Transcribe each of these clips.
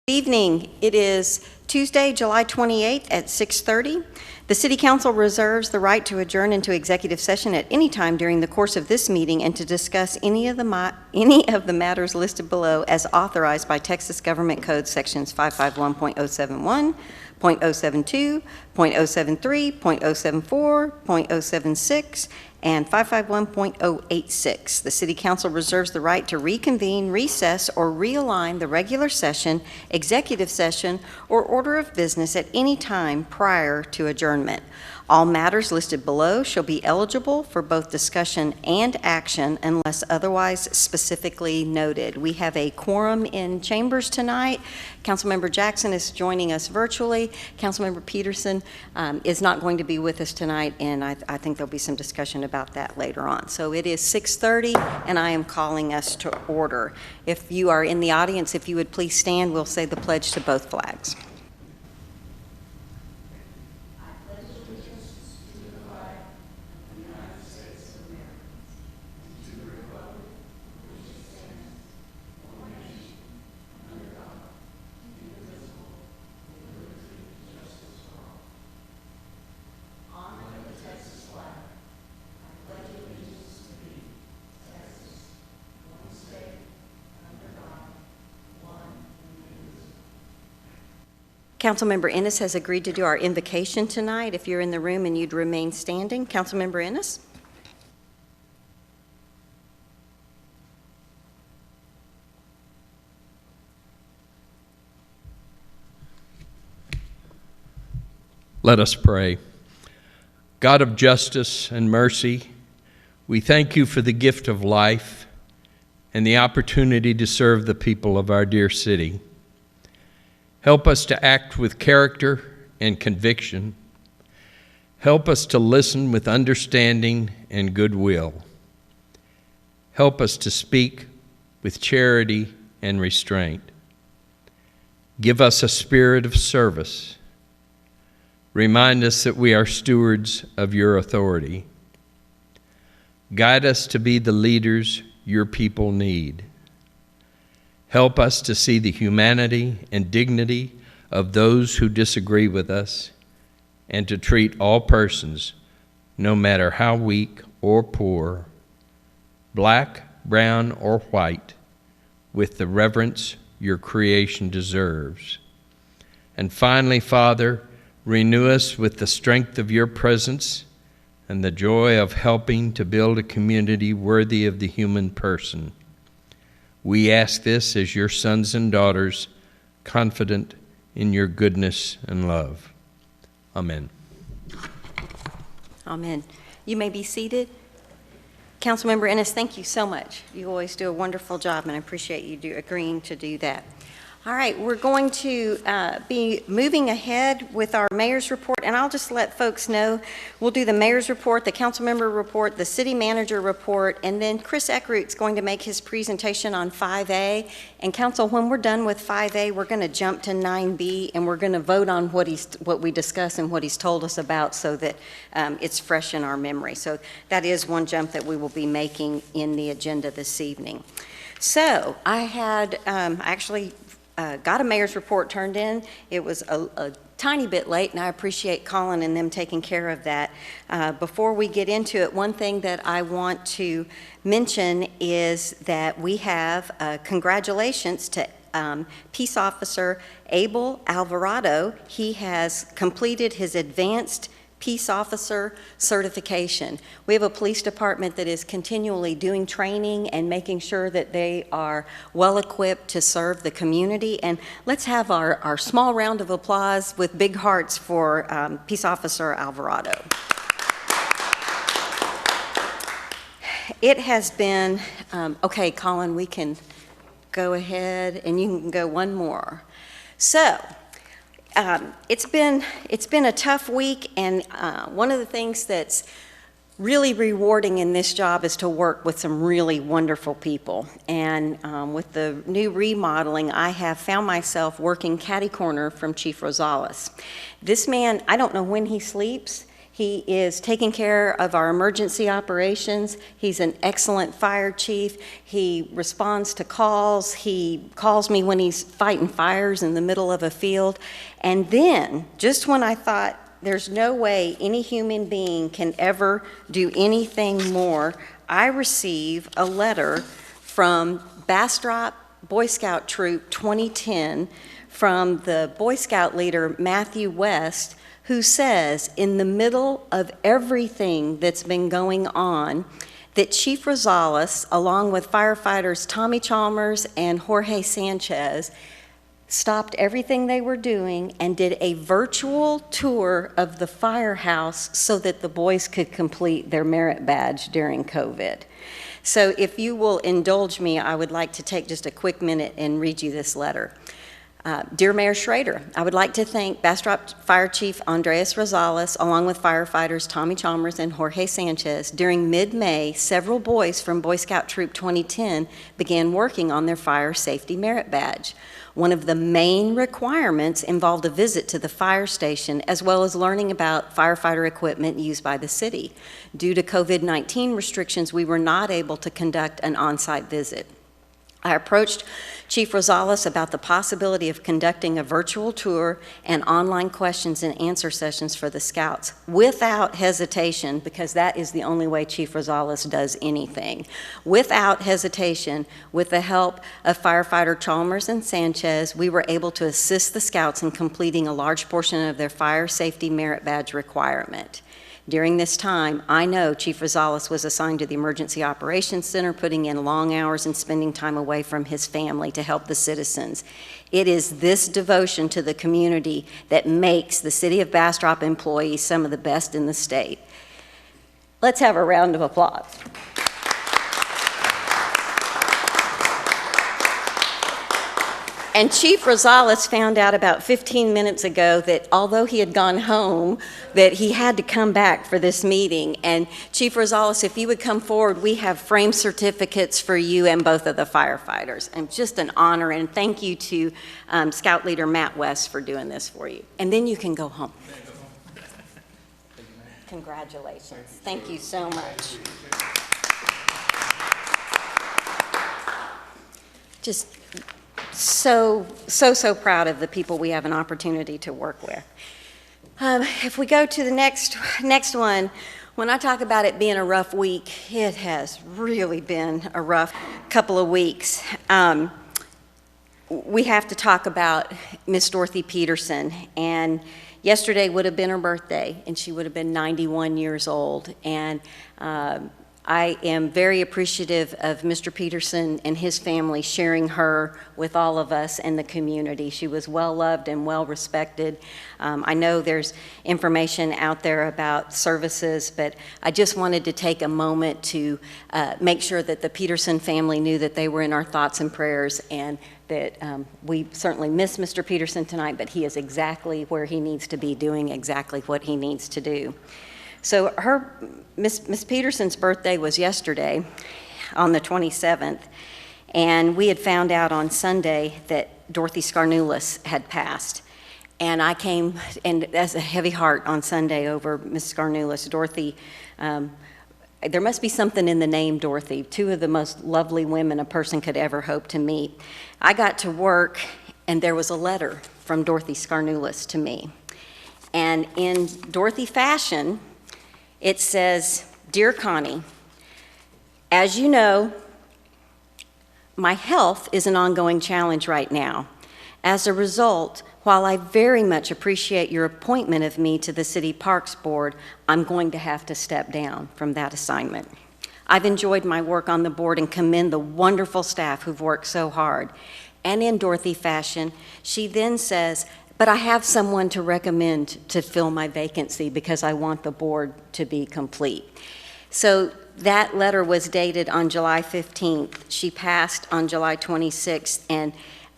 Evening. It is Tuesday, July 28th at 6:30. The City Council reserves the right to adjourn into executive session at any time during the course of this meeting and to discuss any of the matters listed below as authorized by Texas Government Code Sections 551.071, .072, .073, .074, .076, and 551.086. The City Council reserves the right to reconvene, recess, or realign the regular session, executive session, or order of business at any time prior to adjournment. All matters listed below shall be eligible for both discussion and action unless otherwise specifically noted. We have a quorum in chambers tonight. Councilmember Jackson is joining us virtually. Councilmember Peterson is not going to be with us tonight, and I think there'll be some discussion about that later on. So it is 6:30, and I am calling us to order. If you are in the audience, if you would please stand, we'll say the pledge to both flags. Councilmember Ennis has agreed to do our invocation tonight. If you're in the room and you'd remain standing. Councilmember Ennis. Let us pray. God of justice and mercy, we thank you for the gift of life and the opportunity to serve the people of our dear city. Help us to act with character and conviction. Help us to listen with understanding and goodwill. Help us to speak with charity and restraint. Give us a spirit of service. Remind us that we are stewards of your authority. Guide us to be the leaders your people need. Help us to see the humanity and dignity of those who disagree with us and to treat all persons, no matter how weak or poor, black, brown, or white, with the reverence your creation deserves. And finally, Father, renew us with the strength of your presence and the joy of helping to build a community worthy of the human person. We ask this as your sons and daughters, confident in your goodness and love. Amen. Amen. You may be seated. Councilmember Ennis, thank you so much. You always do a wonderful job, and I appreciate you agreeing to do that. All right, we're going to be moving ahead with our mayor's report, and I'll just let folks know we'll do the mayor's report, the council member report, the city manager report, and then Chris Eckroot's going to make his presentation on 5A. And council, when we're done with 5A, we're going to jump to 9B, and we're going to vote on what we discuss and what he's told us about so that it's fresh in our memory. So that is one jump that we will be making in the agenda this evening. So I had actually got a mayor's report turned in. It was a tiny bit late, and I appreciate Colin and them taking care of that. Before we get into it, one thing that I want to mention is that we have congratulations to Peace Officer Abel Alvarado. He has completed his advanced Peace Officer certification. We have a police department that is continually doing training and making sure that they are well equipped to serve the community. And let's have our small round of applause with big hearts for Peace Officer Alvarado. It has been, okay, Colin, we can go ahead and you can go one more. So, it's been a tough week, and one of the things that's really rewarding in this job is to work with some really wonderful people. And with the new remodeling, I have found myself working catty corner from Chief Rosales. This man, I don't know when he sleeps. He is taking care of our emergency operations. He's an excellent fire chief. He responds to calls. He calls me when he's fighting fires in the middle of a field. And then, just when I thought there's no way any human being can ever do anything more, I receive a letter from Bastrop Boy Scout Troop 2010 from the Boy Scout leader, Matthew West, who says, in the middle of everything that's been going on, that Chief Rosales, along with firefighters Tommy Chalmers and Jorge Sanchez, stopped everything they were doing and did a virtual tour of the firehouse so that the boys could complete their merit badge during COVID. So if you will indulge me, I would like to take just a quick minute and read you this letter. Dear Mayor Schrader, I would like to thank Bastrop Fire Chief Andres Rosales, along with firefighters Tommy Chalmers and Jorge Sanchez. During mid-May, several boys from Boy Scout Troop 2010 began working on their fire safety merit badge. One of the main requirements involved a visit to the fire station, as well as learning about firefighter equipment used by the city. Due to COVID-19 restrictions, we were not able to conduct an on-site visit. I approached Chief Rosales about the possibility of conducting a virtual tour and online questions and answer sessions for the scouts without hesitation, because that is the only way Chief Rosales does anything. Without hesitation, with the help of firefighter Chalmers and Sanchez, we were able to assist the scouts in completing a large portion of their fire safety merit badge requirement. During this time, I know Chief Rosales was assigned to the Emergency Operations Center, putting in long hours and spending time away from his family to help the citizens. It is this devotion to the community that makes the City of Bastrop employees some of the best in the state. Let's have a round of applause. And Chief Rosales found out about 15 minutes ago that although he had gone home, that he had to come back for this meeting. And Chief Rosales, if you would come forward, we have frame certificates for you and both of the firefighters. And just an honor, and thank you to Scout Leader Matt West for doing this for you. And then you can go home. Congratulations. Thank you so much. Just so proud of the people we have an opportunity to work with. If we go to the next one, when I talk about it being a rough week, it has really been a rough couple of weeks. We have to talk about Miss Dorothy Peterson, and yesterday would have been her birthday, and she would have been 91 years old. And I am very appreciative of Mr. Peterson and his family sharing her with all of us and the community. She was well loved and well respected. I know there's information out there about services, but I just wanted to take a moment to make sure that the Peterson family knew that they were in our thoughts and prayers, and that we certainly miss Mr. Peterson tonight, but he is exactly where he needs to be, doing exactly what he needs to do. So Miss Peterson's birthday was yesterday on the 27th, and we had found out on Sunday that Dorothy Scarnulis had passed. And I came, and as a heavy heart on Sunday over Miss Scarnulis. Dorothy, there must be something in the name Dorothy, two of the most lovely women a person could ever hope to meet. I got to work, and there was a letter from Dorothy Scarnulis to me. And in Dorothy fashion, it says, "Dear Connie, as you know, my health is an ongoing challenge right now. As a result, while I very much appreciate your appointment of me to the City Parks Board, I'm going to have to step down from that assignment. I've enjoyed my work on the board and commend the wonderful staff who've worked so hard." And in Dorothy fashion, she then says, "But I have someone to recommend to fill my vacancy because I want the board to be complete." So that letter was dated on July 15th. She passed on July 26th, and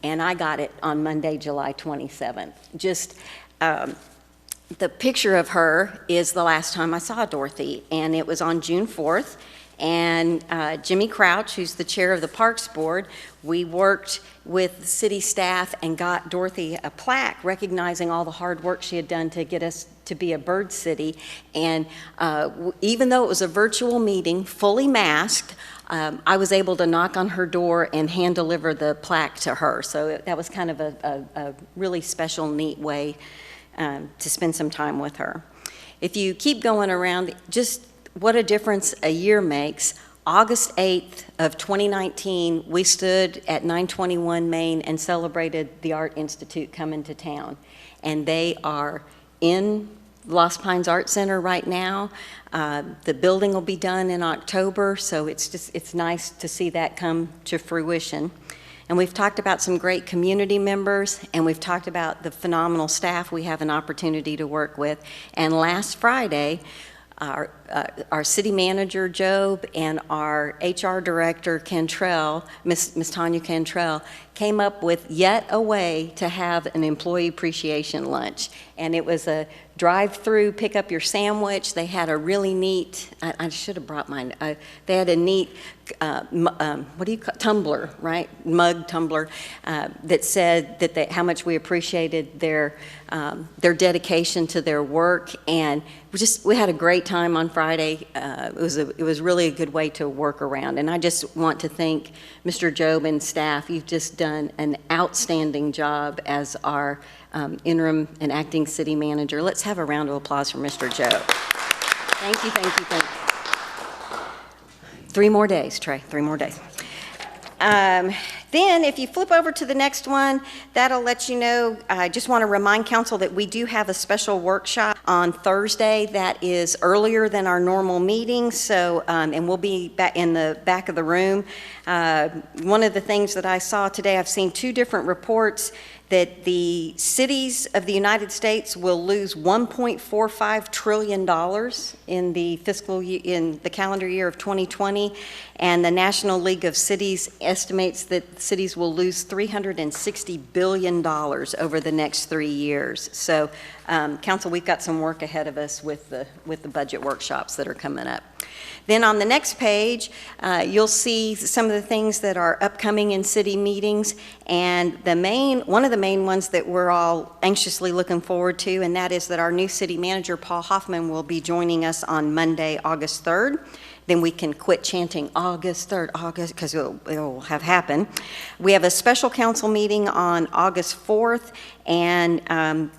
I got it on Monday, July 27th. Just the picture of her is the last time I saw Dorothy, and it was on June 4th. and Jimmy Crouch, who's the chair of the Parks Board, we worked with city staff and got Dorothy a plaque recognizing all the hard work she had done to get us to be a bird city. And even though it was a virtual meeting, fully masked, I was able to knock on her door and hand deliver the plaque to her. So that was kind of a really special, neat way to spend some time with her. If you keep going around, just what a difference a year makes. August 8th of 2019, we stood at 921 Main and celebrated the Art Institute coming to town. And they are in Lost Pines Art Center right now. The building will be done in October, so it's nice to see that come to fruition. And we've talked about some great community members, and we've talked about the phenomenal staff we have an opportunity to work with. And last Friday, our city manager, Job, and our HR director, Cantrell, Miss Tanya Cantrell, came up with yet a way to have an employee appreciation lunch. And it was a drive-through, pick up your sandwich. They had a really neat, I should have brought mine. They had a neat, what do you call, tumbler, right? Mug tumbler that said that how much we appreciated their dedication to their work. And we had a great time on Friday. It was really a good way to work around. And I just want to thank Mr. Job and staff. You've just done an outstanding job as our interim and acting city manager. Let's have a round of applause for Mr. Job. Thank you, thank you, thank you. 3 more days, Trey, 3 more days. Then if you flip over to the next one, that'll let you know, I just want to remind council that we do have a special workshop on Thursday that is earlier than our normal meeting, so, and we'll be back in the back of the room. One of the things that I saw today, I've seen 2 different reports that the cities of the United States will lose $1.45 trillion in the calendar year of 2020, and the National League of Cities estimates that cities will lose $360 billion over the next 3 years. So, council, we've got some work ahead of us with the budget workshops that are coming up. Then on the next page, you'll see some of the things that are upcoming in city meetings, and one of the main ones that we're all anxiously looking forward to, and that is that our new city manager, Paul Hoffman, will be joining us on Monday, August 3rd. Then we can quit chanting August 3rd, August, because it'll have happened. We have a special council meeting on August 4th, and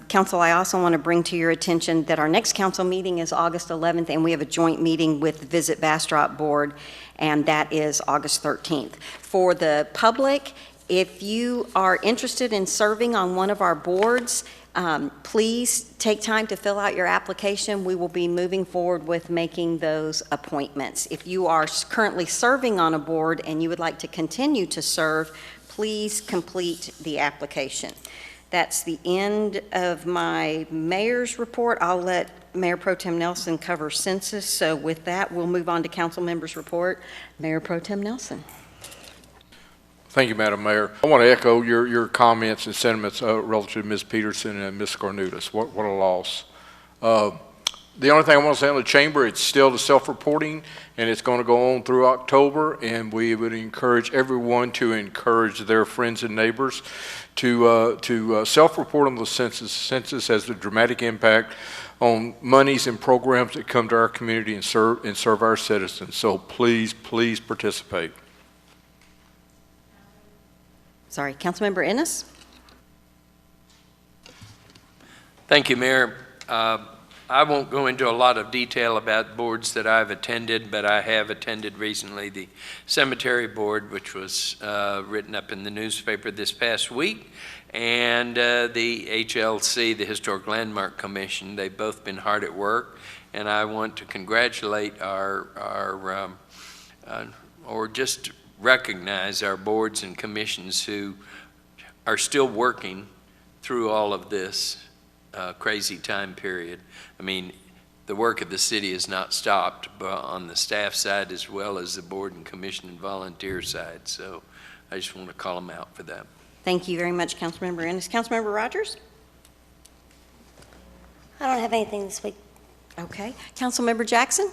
council, I also want to bring to your attention that our next council meeting is August 11th, and we have a joint meeting with the Visit Bastrop Board, and that is August 13th. For the public, if you are interested in serving on one of our boards, please take time to fill out your application. We will be moving forward with making those appointments. If you are currently serving on a board and you would like to continue to serve, please complete the application. That's the end of my mayor's report. I'll let Mayor Pro Tem Nelson cover census. So with that, we'll move on to council members' report. Mayor Pro Tem Nelson. Thank you, Madam Mayor. I want to echo your comments and sentiments relative to Ms. Peterson and Ms. Scornutis. What a loss. The only thing I want to say on the chamber, it's still the self-reporting, and it's going to go on through October, and we would encourage everyone to encourage their friends and neighbors to self-report on the census. Census has a dramatic impact on monies and programs that come to our community and serve our citizens. So please, please participate. Sorry, Councilmember Ennis. Thank you, Mayor. I won't go into a lot of detail about boards that I've attended, but I have attended recently the Cemetery Board, which was written up in the newspaper this past week, and the HLC, the Historic Landmark Commission. They've both been hard at work, and I want to congratulate or just recognize our boards and commissions who are still working through all of this crazy time period. I mean, the work of the city has not stopped, but on the staff side as well as the board and commission and volunteer side. So I just want to call them out for that. Thank you very much, Councilmember Ennis. Councilmember Rogers? I don't have anything this week. Okay. Councilmember Jackson?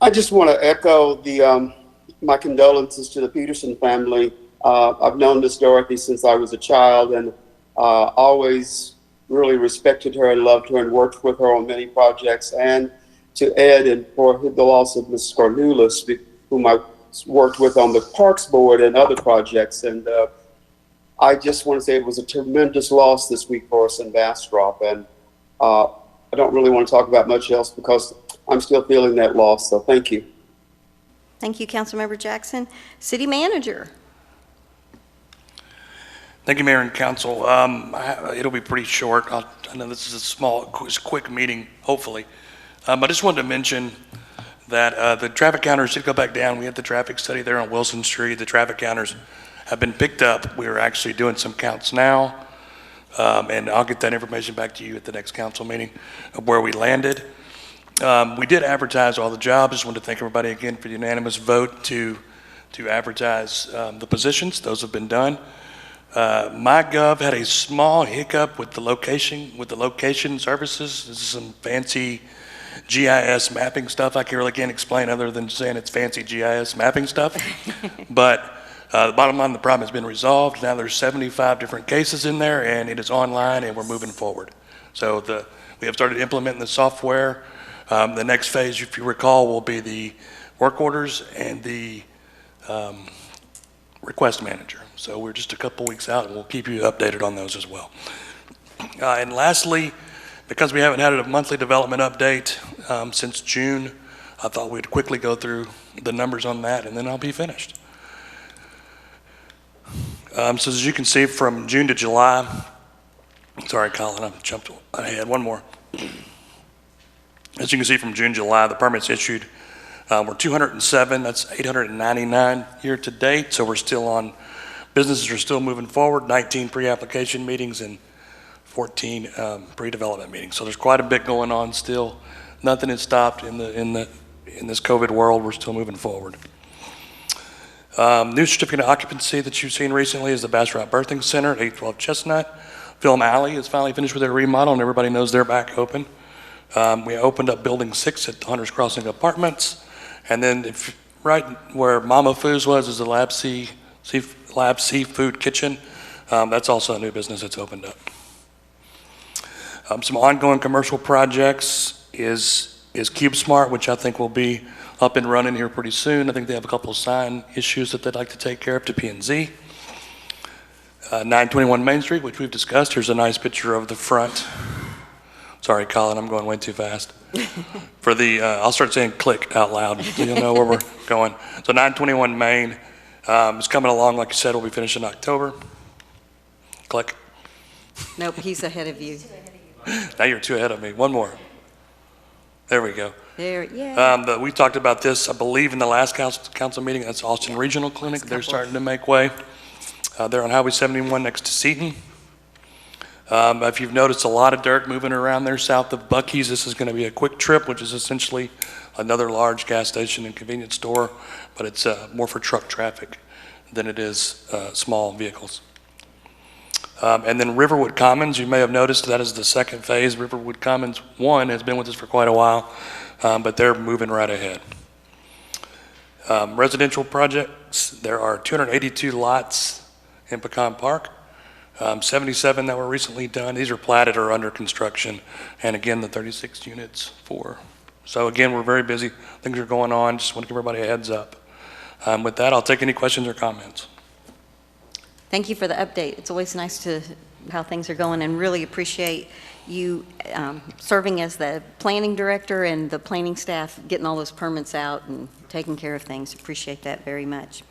I just want to echo the my condolences to the Peterson family. I've known Miss Dorothy since I was a child, and always really respected her and loved her and worked with her on many projects. And to Ed, and for the loss of Ms. Cornelius, whom I worked with on the Parks Board and other projects. And I just want to say it was a tremendous loss this week for us in Bastrop. And I don't really want to talk about much else because I'm still feeling that loss. So thank you. Thank you, Councilmember Jackson. City Manager. Thank you, Mayor and Council. It'll be pretty short. I know this is a small, quick meeting, hopefully. I just wanted to mention that the traffic counters did go back down. We had the traffic study there on Wilson Street. The traffic counters have been picked up. We are actually doing some counts now, and I'll get that information back to you at the next council meeting of where we landed. We did advertise all the jobs. Just wanted to thank everybody again for the unanimous vote to advertise the positions. Those have been done. MyGov had a small hiccup with the location services. This is some fancy GIS mapping stuff. I can't explain other than saying it's fancy GIS mapping stuff. But the bottom line, the problem has been resolved. Now there's 75 different cases in there, and it is online, and we're moving forward. So we have started implementing the software. The next phase, if you recall, will be the work orders and the request manager. So we're just a couple weeks out, and we'll keep you updated on those as well. And lastly, because we haven't had a monthly development update since June, I thought we'd quickly go through the numbers on that, and then I'll be finished. So as you can see, from June to July, sorry, Colin, I jumped ahead. One more. As you can see, from June to July, the permits issued were 207. That's 899 year to date. So we're still on. Businesses are still moving forward. 19 pre-application meetings and 14 pre-development meetings. So there's quite a bit going on still. Nothing has stopped in this COVID world. We're still moving forward. New certificate of occupancy that you've seen recently is the Bastrop Birthing Center at 812 Chestnut. Film Alley is finally finished with their remodel, and everybody knows they're back open. We opened up Building 6 at the Hunters Crossing Apartments. And then right where Mama Foo's was is the Lab Seafood Kitchen. That's also a new business that's opened up. Some ongoing commercial projects is CubeSmart, which I think will be up and running here pretty soon. I think they have a couple of sign issues that they'd like to take care of to P&Z. 921 Main Street, which we've discussed. Here's a nice picture of the front. Sorry, Colin, I'm going way too fast. For the, I'll start saying click out loud so you'll know where we're going. So 921 Main is coming along, like you said, we'll be finished in October. Click. Nope, he's ahead of you. Now you're too ahead of me. One more. There we go. There, yeah. We talked about this, I believe, in the last council meeting. That's Austin Regional Clinic. They're starting to make way. They're on Highway 71 next to Seton. If you've noticed a lot of dirt moving around there south of Buc-ee's, this is going to be a quick trip, which is essentially another large gas station and convenience store, but it's more for truck traffic than it is small vehicles. And then Riverwood Commons, you may have noticed that is the second phase. Riverwood Commons 1 has been with us for quite a while, but they're moving right ahead. Residential projects, there are 282 lots in Pecan Park. 77 that were recently done. These are platted or under construction. And again, the 36 units for. So again, we're very busy. Things are going on. Just want to give everybody a heads up. With that, I'll take any questions or comments. Thank you for the update. It's always nice to how things are going, and really appreciate you serving as the planning director and the planning staff, getting all those permits out and taking care of things. Appreciate that very much.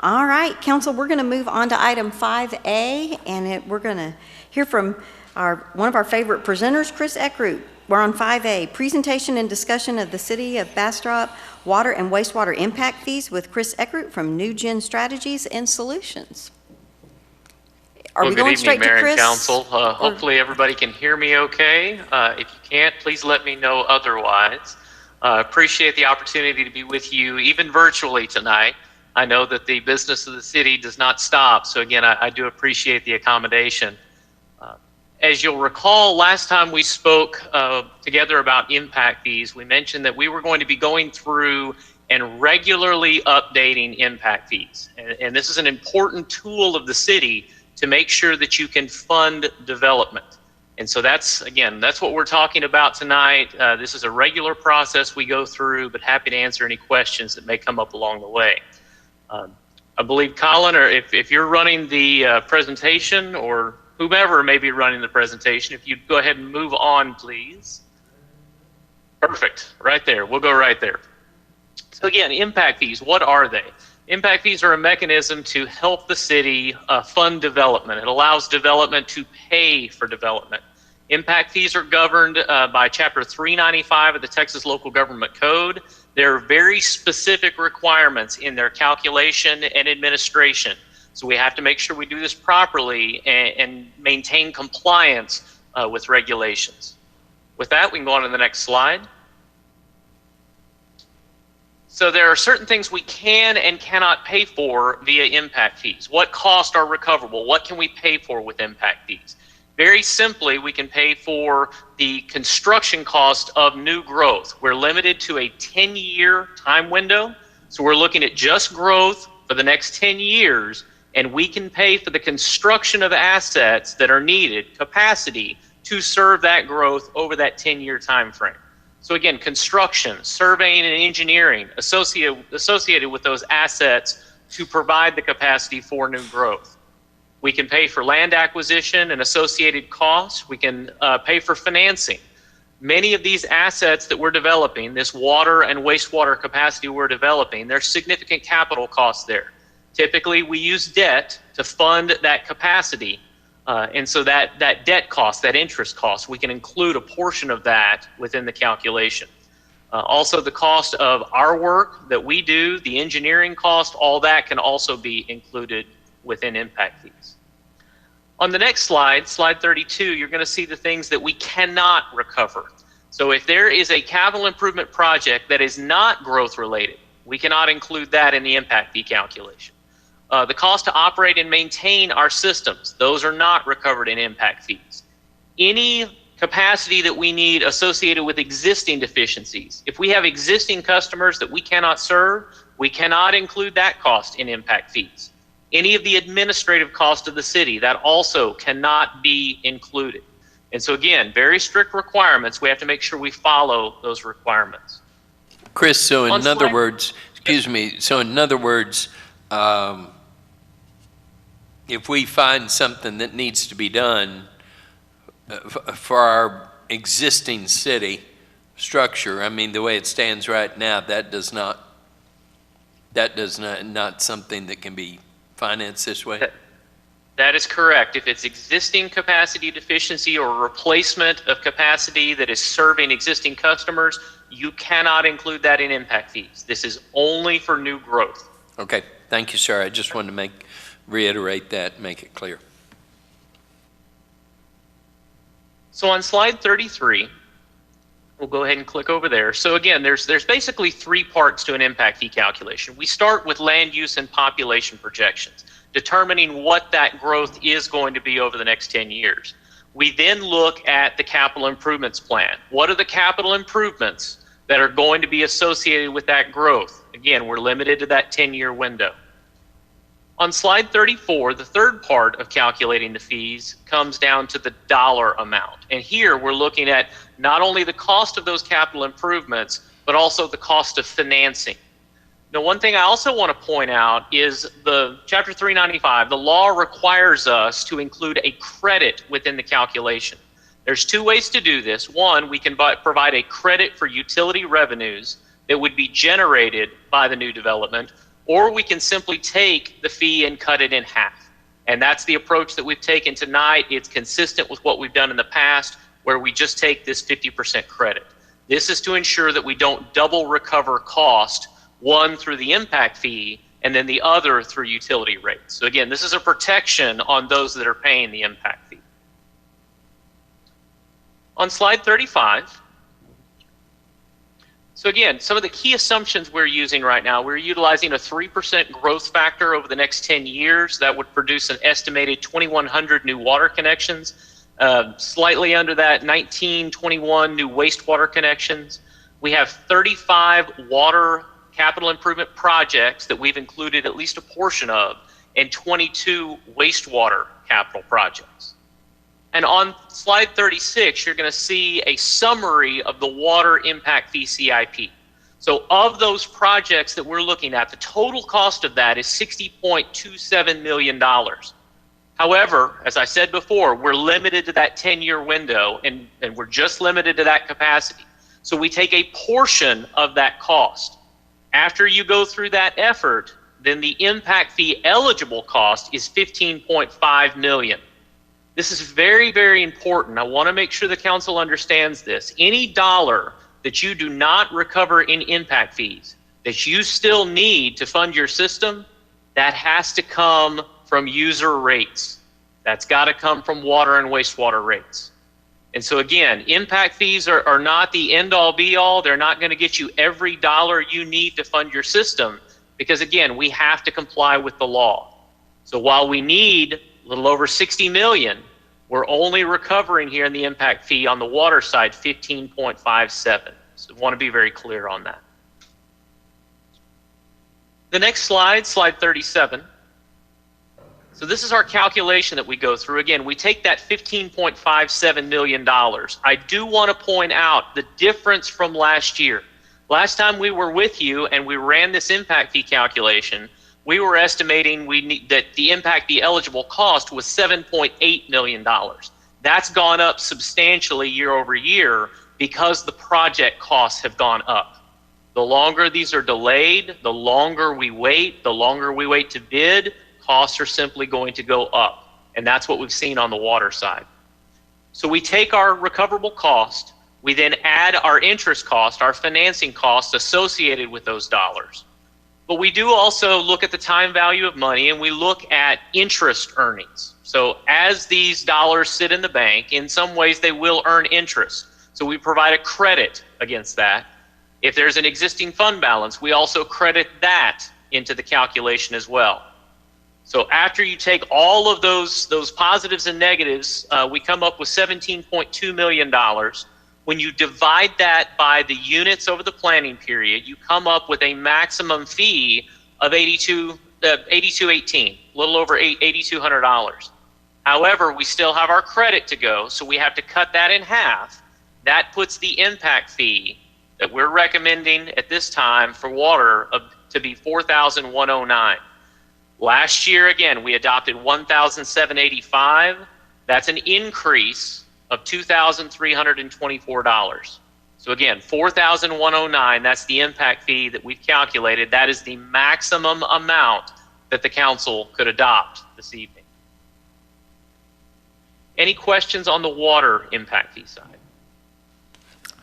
All right, council, we're going to move on to item 5A, and we're going to hear from one of our favorite presenters, Chris Eckroot. We're on 5A, presentation and discussion of the City of Bastrop water and wastewater impact fees with Chris Eckroot from New Gen Strategies and Solutions. Are we going straight to Chris? Good evening, Mayor and Council. Hopefully everybody can hear me okay. If you can't, please let me know otherwise. Appreciate the opportunity to be with you, even virtually tonight. I know that the business of the city does not stop, so again, I do appreciate the accommodation. As you'll recall, last time we spoke together about impact fees, we mentioned that we were going to be going through and regularly updating impact fees. And this is an important tool of the city to make sure that you can fund development. And so that's what we're talking about tonight. This is a regular process we go through, but happy to answer any questions that may come up along the way. I believe Colin, or if you're running the presentation, or whomever may be running the presentation, if you'd go ahead and move on, please. Perfect, right there, we'll go right there. So again, impact fees, what are they? Impact fees are a mechanism to help the city fund development. It allows development to pay for development. Impact fees are governed by Chapter 395 of the Texas Local Government Code. There are very specific requirements in their calculation and administration. So we have to make sure we do this properly and maintain compliance with regulations. With that, we can go on to the next slide. So there are certain things we can and cannot pay for via impact fees. What costs are recoverable? What can we pay for with impact fees? Very simply, we can pay for the construction cost of new growth. We're limited to a 10-year time window. So we're looking at just growth for the next 10 years, and we can pay for the construction of assets that are needed, capacity, to serve that growth over that 10-year time frame. So again, construction, surveying and engineering associated with those assets to provide the capacity for new growth. We can pay for land acquisition and associated costs. We can pay for financing. Many of these assets that we're developing, this water and wastewater capacity we're developing, there's significant capital costs there. Typically, we use debt to fund that capacity. And so that debt cost, that interest cost, we can include a portion of that within the calculation. Also, the cost of our work that we do, the engineering cost, all that can also be included within impact fees. On the next slide, slide 32, you're going to see the things that we cannot recover. So if there is a capital improvement project that is not growth related, we cannot include that in the impact fee calculation. The cost to operate and maintain our systems, those are not recovered in impact fees. Any capacity that we need associated with existing deficiencies, if we have existing customers that we cannot serve, we cannot include that cost in impact fees. Any of the administrative cost of the city, that also cannot be included. And so again, very strict requirements. We have to make sure we follow those requirements. Chris, so in other words, if we find something that needs to be done for our existing city structure, I mean, the way it stands right now, that is not something that can be financed this way? That is correct. If it's existing capacity deficiency or replacement of capacity that is serving existing customers, you cannot include that in impact fees. This is only for new growth. Okay, thank you, sir. I just wanted to reiterate that, make it clear. So on slide 33, we'll go ahead and click over there. So again, there's basically three parts to an impact fee calculation. We start with land use and population projections, determining what that growth is going to be over the next 10 years. We then look at the capital improvements plan. What are the capital improvements that are going to be associated with that growth? Again, we're limited to that 10-year window. On slide 34, the third part of calculating the fees comes down to the dollar amount. And here we're looking at not only the cost of those capital improvements, but also the cost of financing. Now, one thing I also want to point out is the Chapter 395, the law requires us to include a credit within the calculation. There's two ways to do this. One, we can provide a credit for utility revenues that would be generated by the new development, or we can simply take the fee and cut it in half. And that's the approach that we've taken tonight. It's consistent with what we've done in the past, where we just take this 50% credit. This is to ensure that we don't double recover cost, one through the impact fee and then the other through utility rates. So again, this is a protection on those that are paying the impact fee. On slide 35, so again, some of the key assumptions we're using right now, we're utilizing a 3% growth factor over the next 10 years. That would produce an estimated 2,100 new water connections. Slightly under that, 1921 new wastewater connections. We have 35 water capital improvement projects that we've included at least a portion of, and 22 wastewater capital projects. And on slide 36, you're going to see a summary of the water impact Vcip. So of those projects that we're looking at, the total cost of that is $60.27 million. However, as I said before, we're limited to that 10-year window, and we're just limited to that capacity. So we take a portion of that cost. After you go through that effort, then the impact fee eligible cost is $15.5 million. This is very, very important. I want to make sure the council understands this. Any dollar that you do not recover in impact fees, that you still need to fund your system, that has to come from user rates. That's got to come from water and wastewater rates. And so again, impact fees are not the end-all be-all. They're not going to get you every dollar you need to fund your system, because again, we have to comply with the law. So while we need a little over 60 million, we're only recovering here in the impact fee on the water side 15.57. So I want to be very clear on that. The next slide, slide 37. So this is our calculation that we go through. Again, we take that $15.57 million. I do want to point out the difference from last year. Last time we were with you and we ran this impact fee calculation, we were estimating that the impact fee eligible cost was $7.8 million. That's gone up substantially year over year because the project costs have gone up. The longer these are delayed, the longer we wait to bid, costs are simply going to go up. And that's what we've seen on the water side. So we take our recoverable cost, we then add our interest cost, our financing costs associated with those dollars. But we do also look at the time value of money, and we look at interest earnings. So as these dollars sit in the bank, in some ways they will earn interest. So we provide a credit against that. If there's an existing fund balance, we also credit that into the calculation as well. So after you take all of those positives and negatives, we come up with $17.2 million. When you divide that by the units over the planning period, you come up with a maximum fee of $82.18, a little over $8,200. However, we still have our credit to go, so we have to cut that in half. That puts the impact fee that we're recommending at this time for water to be $4,109. Last year, again, we adopted $1,785. That's an increase of $2,324. So again, $4,109, that's the impact fee that we've calculated. That is the maximum amount that the council could adopt this evening. Any questions on the water impact fee side?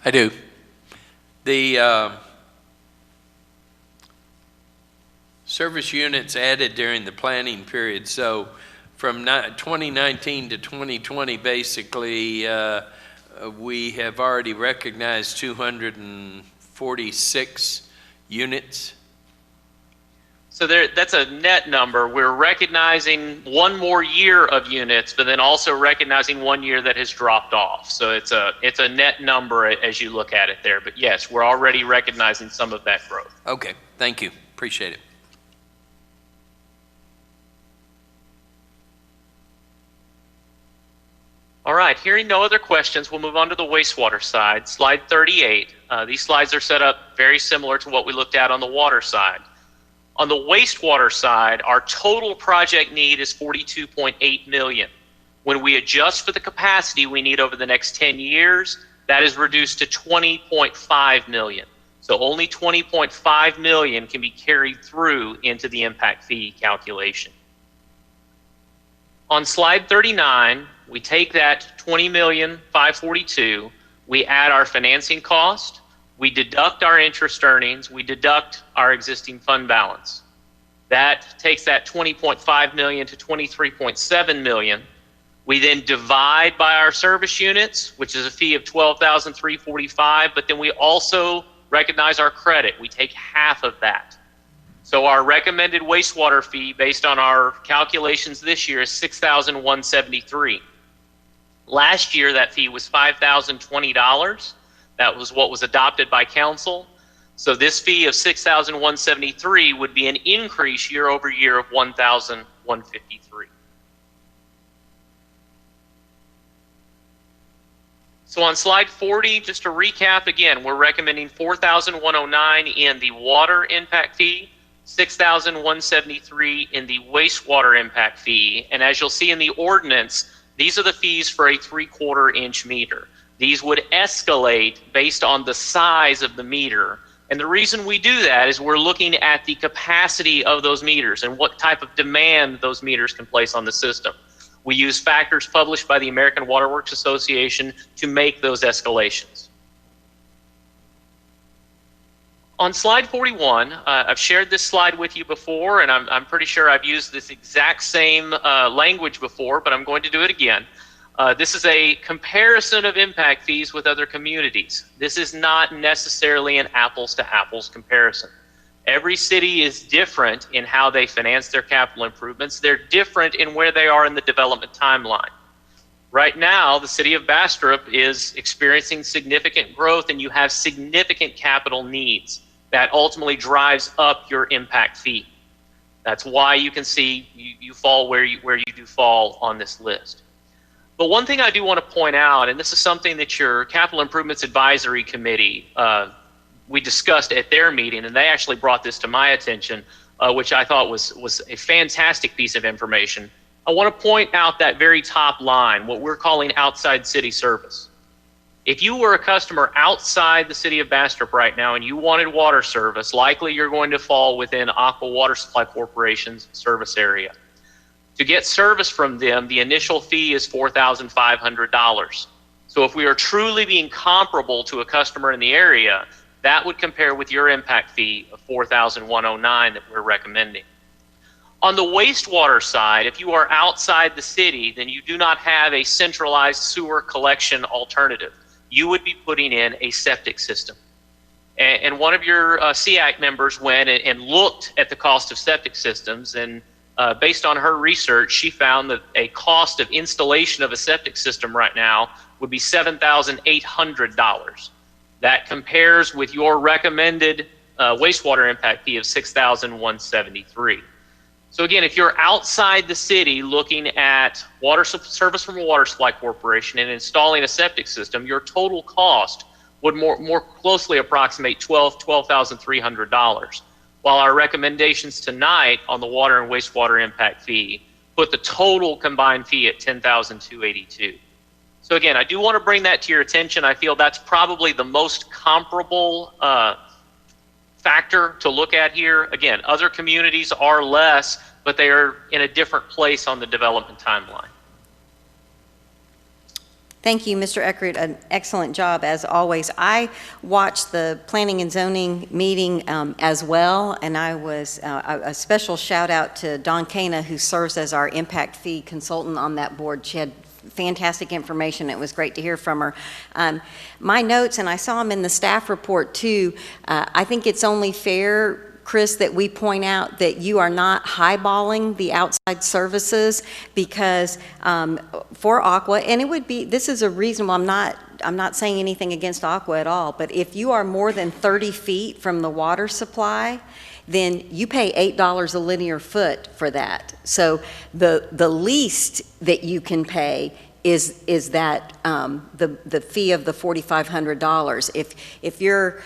I do. The service units added during the planning period, so from 2019 to 2020, basically, we have already recognized 246 units. So that's a net number. We're recognizing one more year of units, but then also recognizing 1 year that has dropped off. So it's a net number as you look at it there. But yes, we're already recognizing some of that growth. Okay, thank you. Appreciate it. All right, hearing no other questions, we'll move on to the wastewater side, slide 38. These slides are set up very similar to what we looked at on the water side. On the wastewater side, our total project need is $42.8 million. When we adjust for the capacity we need over the next 10 years, that is reduced to $20.5 million. So only $20.5 million can be carried through into the impact fee calculation. On slide 39, we take that $20,542,000, we add our financing cost, we deduct our interest earnings, we deduct our existing fund balance. That takes that $20.5 million to $23.7 million. We then divide by our service units, which is a fee of $12,345, but then we also recognize our credit. We take half of that. So our recommended wastewater fee based on our calculations this year is $6,173. Last year, that fee was $5,020. That was what was adopted by council. So this fee of $6,173 would be an increase year over year of $1,153. So on slide 40, just to recap again, we're recommending $4,109 in the water impact fee, $6,173 in the wastewater impact fee, and as you'll see in the ordinance, these are the fees for a 3/4 inch meter. These would escalate based on the size of the meter. And the reason we do that is we're looking at the capacity of those meters and what type of demand those meters can place on the system. We use factors published by the American Water Works Association to make those escalations. On slide 41, I've shared this slide with you before, and I'm pretty sure I've used this exact same language before, but I'm going to do it again. This is a comparison of impact fees with other communities. This is not necessarily an apples to apples comparison. Every city is different in how they finance their capital improvements. They're different in where they are in the development timeline. Right now, the city of Bastrop is experiencing significant growth, and you have significant capital needs. That ultimately drives up your impact fee. That's why you can see you fall where you do fall on this list. But one thing I do want to point out, and this is something that your Capital Improvements Advisory Committee, we discussed at their meeting, and they actually brought this to my attention, which I thought was a fantastic piece of information. I want to point out that very top line, what we're calling outside city service. If you were a customer outside the city of Bastrop right now and you wanted water service, likely you're going to fall within Aqua Water Supply Corporation's service area. To get service from them, the initial fee is $4,500. So if we are truly being comparable to a customer in the area, that would compare with your impact fee of $4,109 that we're recommending. On the wastewater side, if you are outside the city, then you do not have a centralized sewer collection alternative. You would be putting in a septic system. And one of your SEAC members went and looked at the cost of septic systems, and based on her research, she found that a cost of installation of a septic system right now would be $7,800. That compares with your recommended wastewater impact fee of $6,173. So again, if you're outside the city looking at water service from a water supply corporation and installing a septic system, your total cost would more closely approximate $12,300. While our recommendations tonight on the water and wastewater impact fee put the total combined fee at $10,282. So again, I do want to bring that to your attention. I feel that's probably the most comparable factor to look at here. Again, other communities are less, but they are in a different place on the development timeline. Thank you, Mr. Eckert. An excellent job, as always. I watched the Planning and Zoning meeting as well, and I was a special shout out to Dawn Cana, who serves as our impact fee consultant on that board. She had fantastic information. It was great to hear from her. My notes, and I saw them in the staff report too, I think it's only fair, Chris, that we point out that you are not highballing the outside services, because for Aqua, and it would be, this is a reasonable, I'm not saying anything against Aqua at all, but if you are more than 30 feet from the water supply, then you pay $8 a linear foot for that. So the least that you can pay is that the fee of the $4,500. If you're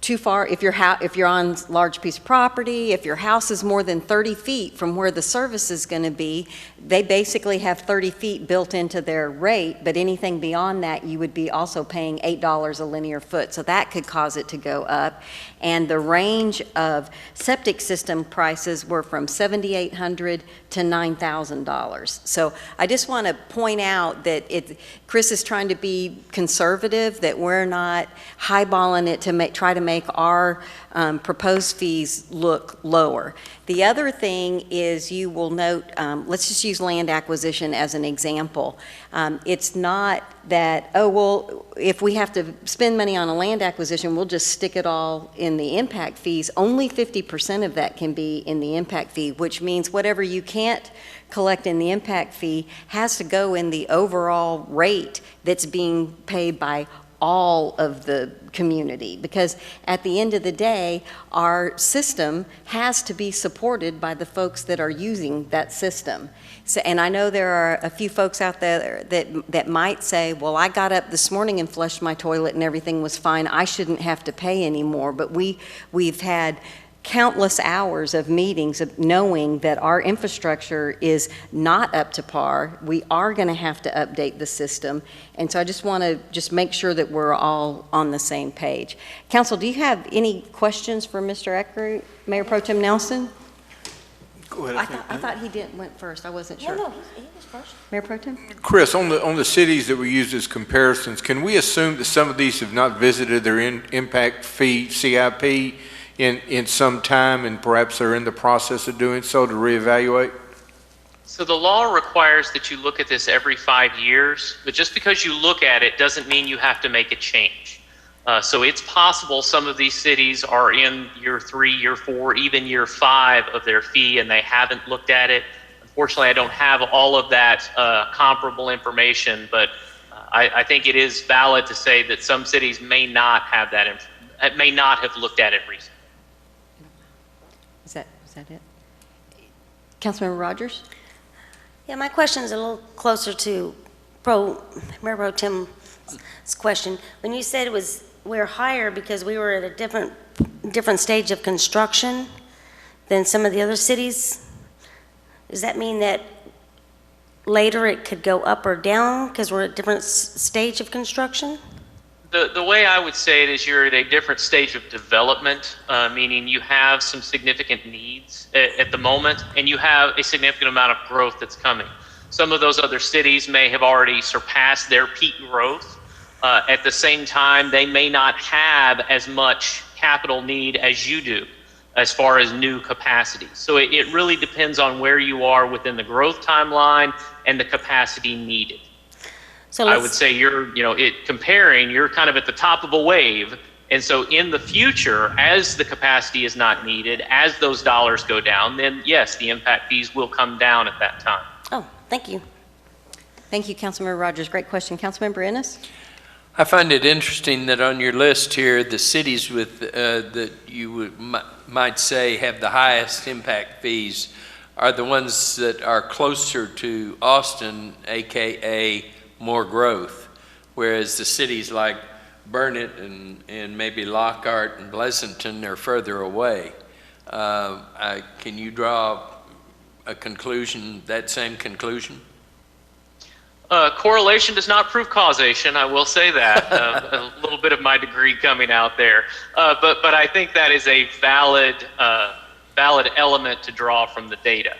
too far, if you're on a large piece of property, if your house is more than 30 feet from where the service is going to be, they basically have 30 feet built into their rate, but anything beyond that, you would be also paying $8 a linear foot. So that could cause it to go up. And the range of septic system prices were from $7,800 to $9,000. So I just want to point out that Chris is trying to be conservative, that we're not highballing it to try to make our proposed fees look lower. The other thing is, you will note, let's just use land acquisition as an example. It's not that, oh, well, if we have to spend money on a land acquisition, we'll just stick it all in the impact fees. Only 50% of that can be in the impact fee, which means whatever you can't collecting the impact fee has to go in the overall rate that's being paid by all of the community, because at the end of the day, our system has to be supported by the folks that are using that system. So, and I know there are a few folks out there that might say, well, I got up this morning and flushed my toilet and everything was fine, I shouldn't have to pay anymore. But we've had countless hours of meetings of knowing that our infrastructure is not up to par. We are going to have to update the system. And so I just want to make sure that we're all on the same page. Council, do you have any questions for Mr. Eckert, Mayor Pro Tem Nelson? Go ahead. I thought he went first. I wasn't sure. No, he was first. Mayor Pro Tem? Chris, on the cities that we use as comparisons, can we assume that some of these have not visited their impact fee CIP in some time, and perhaps they're in the process of doing so to reevaluate? So the law requires that you look at this every 5 years, but just because you look at it doesn't mean you have to make a change. So it's possible some of these cities are in year 3, year 4, even year 5 of their fee, and they haven't looked at it. Unfortunately, I don't have all of that comparable information, but I think it is valid to say that some cities may not have that, may not have looked at it recently. Is that it? Councilmember Rogers? Yeah, my question is a little closer to Mayor Pro Tem's question. When you said we're higher because we were at a different stage of construction than some of the other cities, does that mean that later it could go up or down because we're at a different stage of construction? The way I would say it is you're at a different stage of development, meaning you have some significant needs at the moment, and you have a significant amount of growth that's coming. Some of those other cities may have already surpassed their peak growth. At the same time, they may not have as much capital need as you do as far as new capacity. So it really depends on where you are within the growth timeline and the capacity needed. So I would say you're kind of at the top of a wave. And so in the future, as the capacity is not needed, as those dollars go down, then yes, the impact fees will come down at that time. Oh, thank you. Thank you, Councilmember Rogers. Great question. Councilmember Ennis? I find it interesting that on your list here, the cities with that you might say have the highest impact fees are the ones that are closer to Austin, aka more growth, whereas the cities like Burnett and maybe Lockhart and Pleasanton are further away. Can you draw a conclusion, that same conclusion? Correlation does not prove causation, I will say that. A little bit of my degree coming out there. But I think that is a valid element to draw from the data.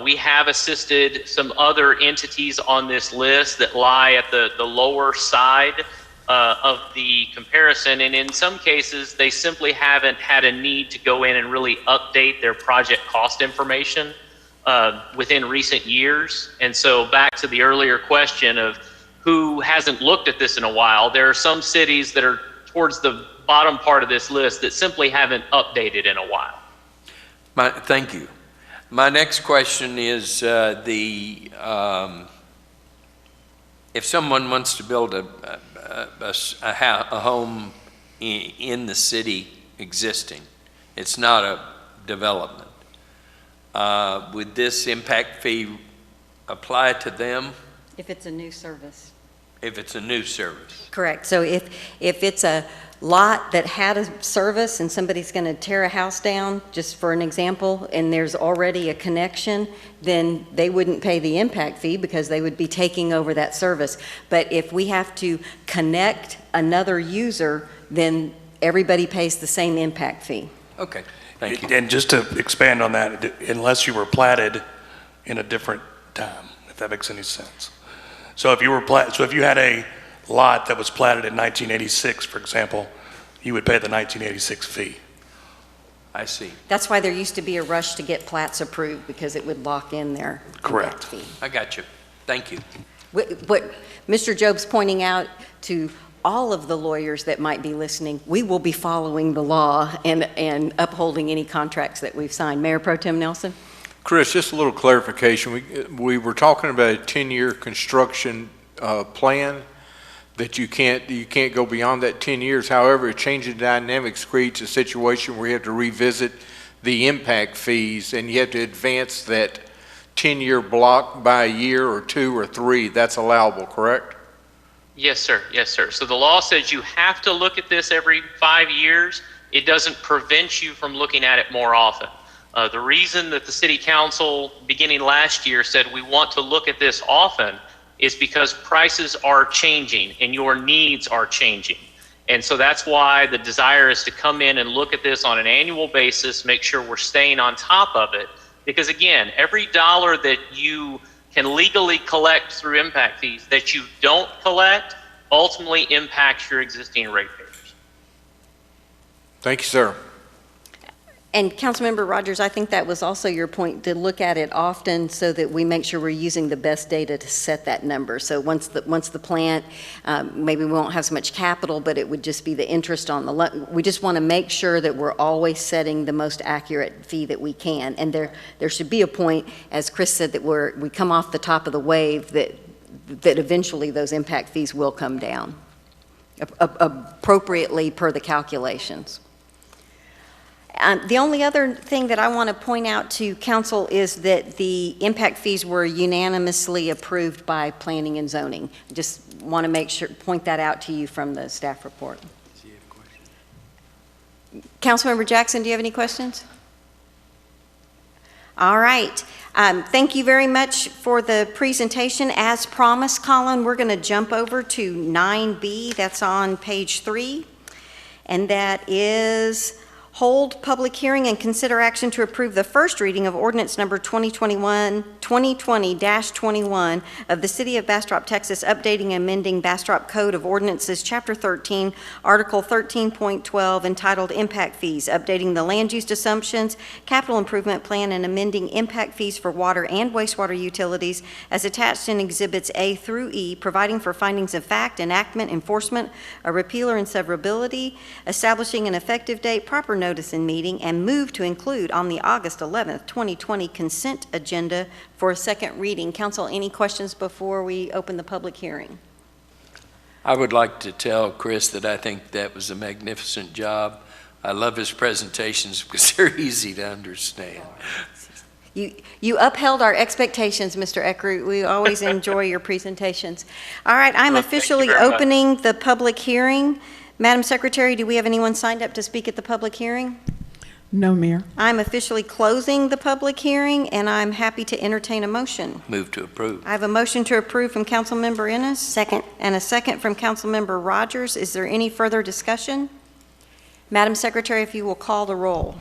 We have assisted some other entities on this list that lie at the lower side of the comparison, and in some cases, they simply haven't had a need to go in and really update their project cost information within recent years. And so back to the earlier question of who hasn't looked at this in a while, there are some cities that are towards the bottom part of this list that simply haven't updated in a while. Thank you. My next question is if someone wants to build a home in the city existing, it's not a development, would this impact fee apply to them? If it's a new service. If it's a new service. Correct. So if it's a lot that had a service and somebody's going to tear a house down, just for an example, and there's already a connection, then they wouldn't pay the impact fee because they would be taking over that service. But if we have to connect another user, then everybody pays the same impact fee. Okay, thank you. And just to expand on that, unless you were platted in a different time, if that makes any sense. So if you had a lot that was platted in 1986, for example, you would pay the 1986 fee. I see. That's why there used to be a rush to get plats approved, because it would lock in their Correct. impact fee. I got you. Thank you. What Mr. Job's pointing out to all of the lawyers that might be listening, we will be following the law and upholding any contracts that we've signed. Mayor Pro Tem Nelson? Chris, just a little clarification. We were talking about a 10-year construction plan, that you can't go beyond that 10 years. However, a change in dynamics creates a situation where you have to revisit the impact fees, and you have to advance that 10-year block by a year or 2 or 3. That's allowable, correct? Yes, sir. Yes, sir. So the law says you have to look at this every 5 years. It doesn't prevent you from looking at it more often. The reason that the city council beginning last year said we want to look at this often is because prices are changing and your needs are changing. And so that's why the desire is to come in and look at this on an annual basis, make sure we're staying on top of it. Because again, every dollar that you can legally collect through impact fees that you don't collect ultimately impacts your existing ratepayers. Thank you, sir. And Councilmember Rogers, I think that was also your point, to look at it often so that we make sure we're using the best data to set that number. So once the plant, maybe we won't have so much capital, but it would just be the interest on the we just want to make sure that we're always setting the most accurate fee that we can. And there should be a point, as Chris said, that we come off the top of the wave, that eventually those impact fees will come down appropriately per the calculations. The only other thing that I want to point out to council is that the impact fees were unanimously approved by planning and zoning. Just want to make sure, point that out to you from the staff report. Does he have a question? Councilmember Jackson, do you have any questions? All right. Thank you very much for the presentation. As promised, Colin, we're going to jump over to 9B. That's on page 3. And that is hold public hearing and consider action to approve the first reading of ordinance number 2020-21 of the City of Bastrop, Texas, updating and amending Bastrop Code of Ordinances, Chapter 13, Article 13.12, entitled Impact Fees, updating the land use assumptions, capital improvement plan, and amending impact fees for water and wastewater utilities as attached in Exhibits A through E, providing for findings of fact, enactment, enforcement, a repeal or inseverability, establishing an effective date, proper notice in meeting, and move to include on the August 11th, 2020 consent agenda for a second reading. Council, any questions before we open the public hearing? I would like to tell Chris that I think that was a magnificent job. I love his presentations because they're easy to understand. You upheld our expectations, Mr. Eckroot. We always enjoy your presentations. All right, I'm officially opening the public hearing. Madam Secretary, do we have anyone signed up to speak at the public hearing? No, Mayor. I'm officially closing the public hearing, and I'm happy to entertain a motion. Move to approve. I have a motion to approve from Councilmember Ennis. Second. And a second from Councilmember Rogers. Is there any further discussion? Madam Secretary, if you will call the roll.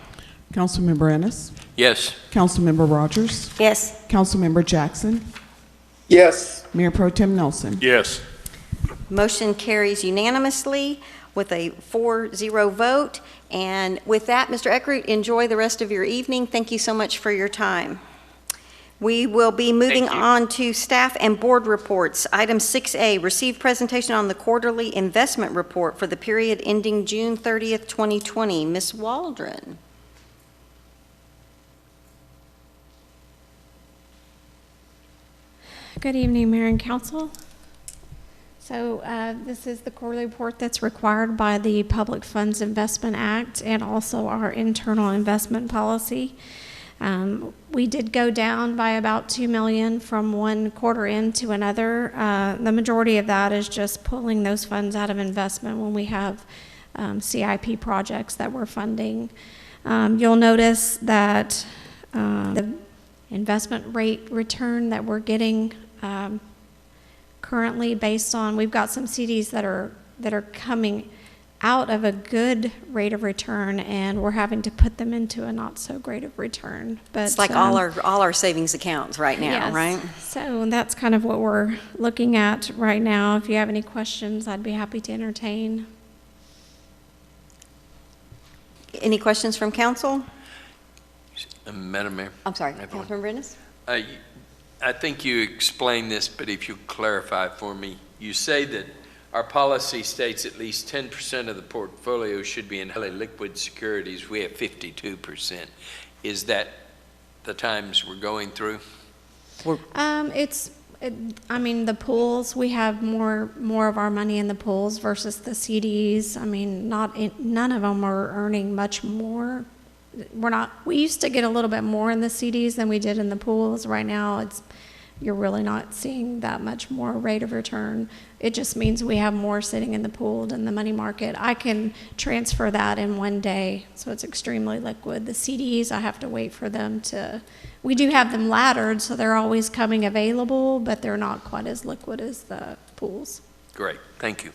Councilmember Ennis. Yes. Councilmember Rogers. Yes. Councilmember Jackson. Yes. Mayor Pro Tem Nelson. Yes. Motion carries unanimously with a 4-0 vote. And with that, Mr. Eckroot, enjoy the rest of your evening. Thank you so much for your time. We will be moving on to staff and board reports. Item 6A, receive presentation on the quarterly investment report for the period ending June 30th, 2020. Ms. Waldron. Good evening, Mayor and Council. So this is the quarterly report that's required by the Public Funds Investment Act and also our internal investment policy. We did go down by about $2 million from one quarter end to another. The majority of that is just pulling those funds out of investment when we have CIP projects that we're funding. You'll notice that the investment rate return that we're getting currently, based on, we've got some CDs that are coming out of a good rate of return, and we're having to put them into a not so great of return. But it's like all our savings accounts right now, yes. Right? So that's kind of what we're looking at right now. If you have any questions, I'd be happy to entertain. Any questions from council? Madam Mayor. I'm sorry, Councilmember Ennis? I think you explained this, but if you clarify for me, you say that our policy states at least 10% of the portfolio should be in highly liquid securities. We have 52%. Is that the times we're going through? I mean, the pools, we have more of our money in the pools versus the CDs. I mean, none of them are earning much more. We used to get a little bit more in the CDs than we did in the pools. Right now, you're really not seeing that much more rate of return. It just means we have more sitting in the pool than the money market. I can transfer that in one day, so it's extremely liquid. The CDs, I have to wait for them we do have them laddered, so they're always coming available, but they're not quite as liquid as the pools. Great, thank you.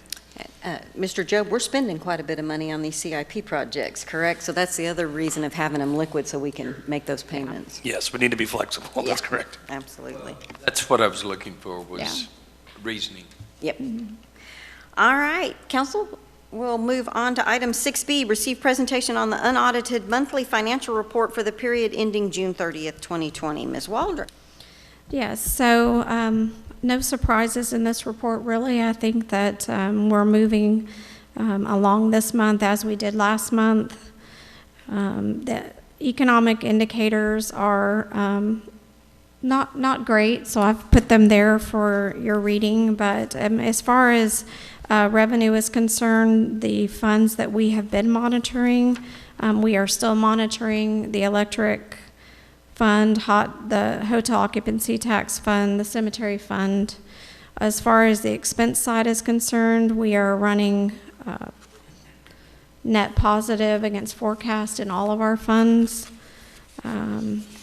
Mr. Job, we're spending quite a bit of money on these CIP projects, correct? So that's the other reason of having them liquid, so we can make those payments. Yes, we need to be flexible. That's Yeah. correct. Absolutely. That's what I was looking for, was reasoning. Yep. All right, council, we'll move on to item 6B, receive presentation on the unaudited monthly financial report for the period ending June 30th, 2020. Ms. Waldron. Yes, so no surprises in this report, really. I think that we're moving along this month as we did last month. The economic indicators are not great, so I've put them there for your reading. But as far as revenue is concerned, the funds that we have been monitoring, we are still monitoring the electric fund, the hotel occupancy tax fund, the cemetery fund. As far as the expense side is concerned, we are running net positive against forecast in all of our funds.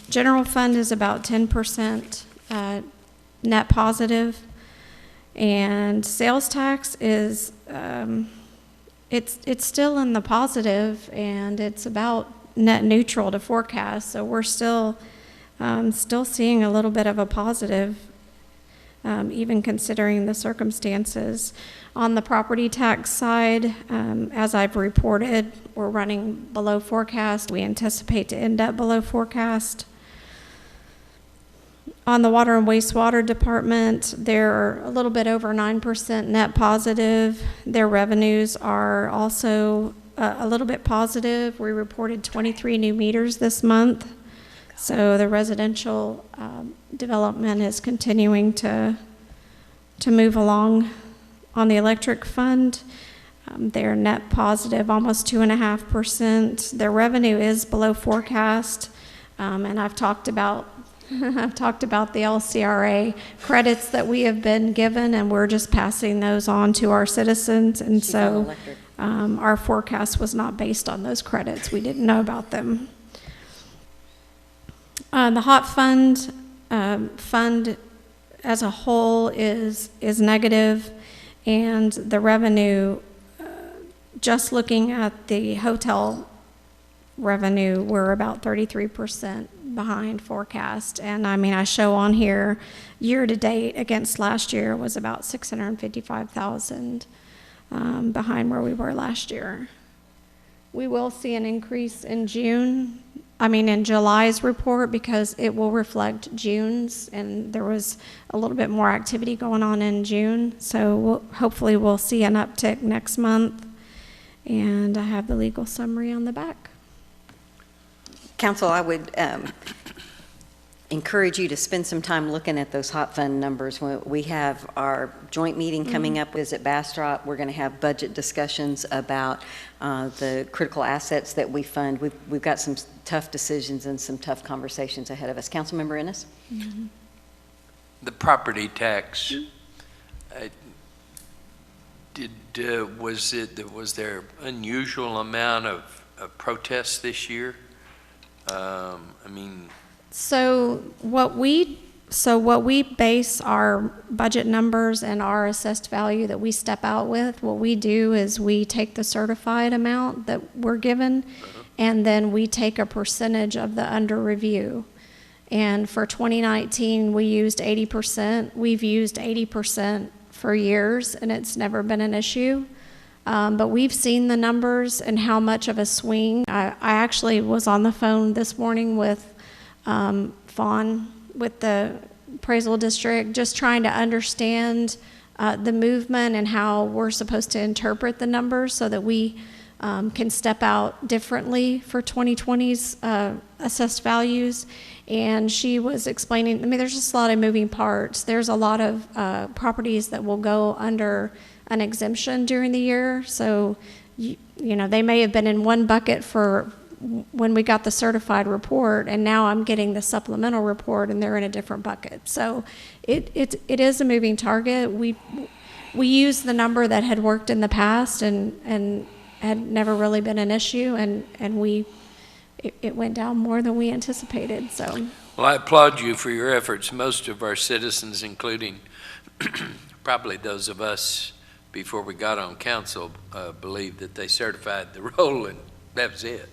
General fund is about 10% net positive, and sales tax is it's still in the positive, and it's about net neutral to forecast, so we're still seeing a little bit of a positive, even considering the circumstances. On the property tax side, as I've reported, we're running below forecast. We anticipate to end up below forecast. On the water and wastewater department, they're a little bit over 9% net positive. Their revenues are also a little bit positive. We reported 23 new meters this month. So the residential development is continuing to move along. On the electric fund, they're net positive, almost 2.5%. Their revenue is below forecast, and I've talked about the LCRA credits that we have been given, and we're just passing those on to our citizens. And so our forecast was not based on those credits. We didn't know about them. The hot fund as a whole is negative, and the revenue, just looking at the hotel revenue, we're about 33% behind forecast. And I mean, I show on here year to date against last year was about $655,000 behind where we were last year. We will see an increase in in July's report, because it will reflect June's, and there was a little bit more activity going on in June. So hopefully we'll see an uptick next month. And I have the legal summary on the back. Council, I would encourage you to spend some time looking at those hot fund numbers. We have our joint meeting coming up is at Bastrop. We're going to have budget discussions about the critical assets that we fund. We've got some tough decisions and some tough conversations ahead of us. Councilmember Ennis? Mm-hmm. The property tax, was there unusual amount of protests this year? So what we base our budget numbers and our assessed value that we step out with, what we do is we take the certified amount that we're given, and then we take a percentage of the under review. And for 2019, we used 80%. We've used 80% for years, and it's never been an issue. But we've seen the numbers and how much of a swing. I actually was on the phone this morning with Fawn, with the appraisal district, just trying to understand the movement and how we're supposed to interpret the numbers so that we can step out differently for 2020's assessed values. And she was explaining, I mean, there's just a lot of moving parts. There's a lot of properties that will go under an exemption during the year. So, you know, they may have been in one bucket for when we got the certified report, and now I'm getting the supplemental report, and they're in a different bucket. So it is a moving target. We used the number that had worked in the past and had never really been an issue, and it went down more than we anticipated. So, Well, I applaud you for your efforts. Most of our citizens, including probably those of us before we got on council, believed that they certified the roll and that was it.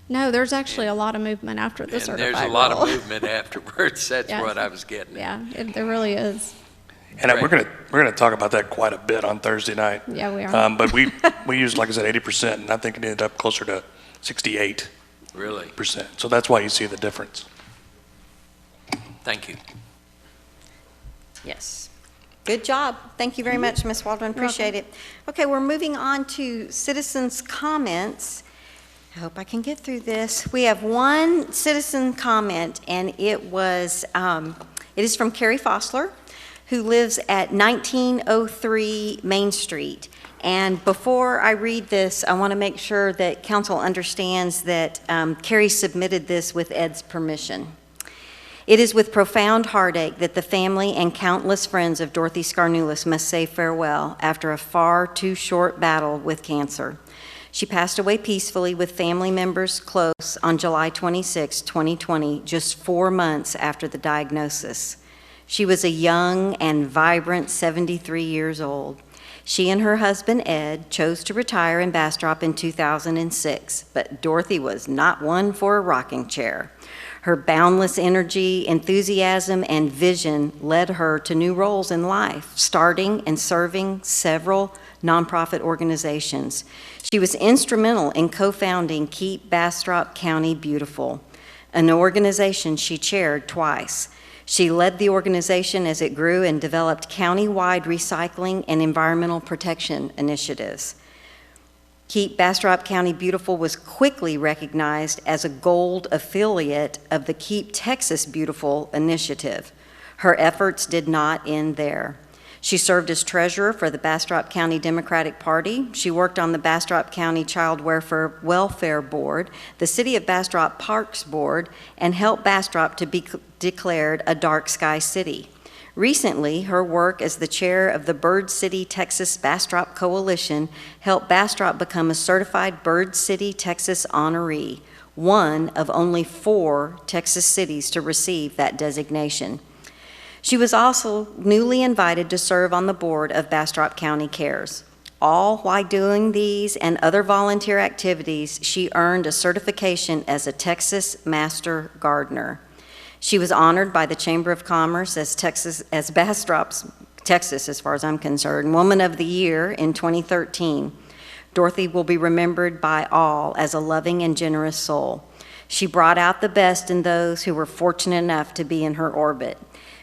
no, there's actually a lot of movement after the And certified there's a lot roll. of movement afterwards. That's Yeah. what I was getting at. Yeah, there really is. And Right. we're gonna talk about that quite a bit on Thursday night. Yeah, we are. But we used, like I said, 80%, and I think it ended up closer to 68%. Really? So that's why you see the difference. Thank you. Yes. Good job. Thank you very much, Ms. Waldron. Appreciate it. Okay, we're moving on to citizens' comments. I hope I can get through this. We have one citizen comment, and it is from Carrie Fossler, who lives at 1903 Main Street. And before I read this, I want to make sure that council understands that Carrie submitted this with Ed's permission. It is with profound heartache that the family and countless friends of Dorothy Skarnulis must say farewell after a far too short battle with cancer. She passed away peacefully with family members close on July 26, 2020, just 4 months after the diagnosis. She was a young and vibrant 73 years old. She and her husband, Ed, chose to retire in Bastrop in 2006, but Dorothy was not one for a rocking chair. Her boundless energy, enthusiasm, and vision led her to new roles in life, starting and serving several nonprofit organizations. She was instrumental in co-founding Keep Bastrop County Beautiful, an organization she chaired twice. She led the organization as it grew and developed county-wide recycling and environmental protection initiatives. Keep Bastrop County Beautiful was quickly recognized as a gold affiliate of the Keep Texas Beautiful initiative. Her efforts did not end there. She served as treasurer for the Bastrop County Democratic Party. She worked on the Bastrop County Child Welfare Board, the City of Bastrop Parks Board, and helped Bastrop to be declared a dark sky city. Recently, her work as the chair of the Bird City Texas Bastrop Coalition helped Bastrop become a certified Bird City Texas honoree, one of only 4 Texas cities to receive that designation. She was also newly invited to serve on the board of Bastrop County Cares. All while doing these and other volunteer activities, she earned a certification as a Texas Master Gardener. She was honored by the Chamber of Commerce as Bastrop's, Texas, as far as I'm concerned, Woman of the Year in 2013. Dorothy will be remembered by all as a loving and generous soul. She brought out the best in those who were fortunate enough to be in her orbit.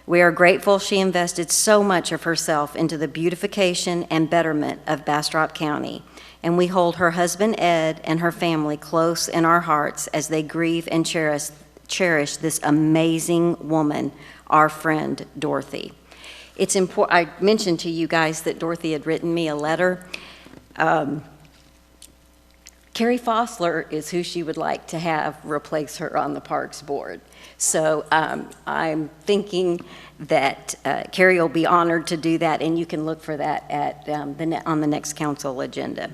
We are grateful she invested so much of herself into the beautification and betterment of Bastrop County, and we hold her husband Ed and her family close in our hearts as they grieve and cherish this amazing woman, our friend Dorothy. It's important. I mentioned to you guys that Dorothy had written me a letter. Carrie Fossler is who she would like to have replace her on the Parks Board. So I'm thinking that Carrie will be honored to do that, and you can look for that at on the next council agenda.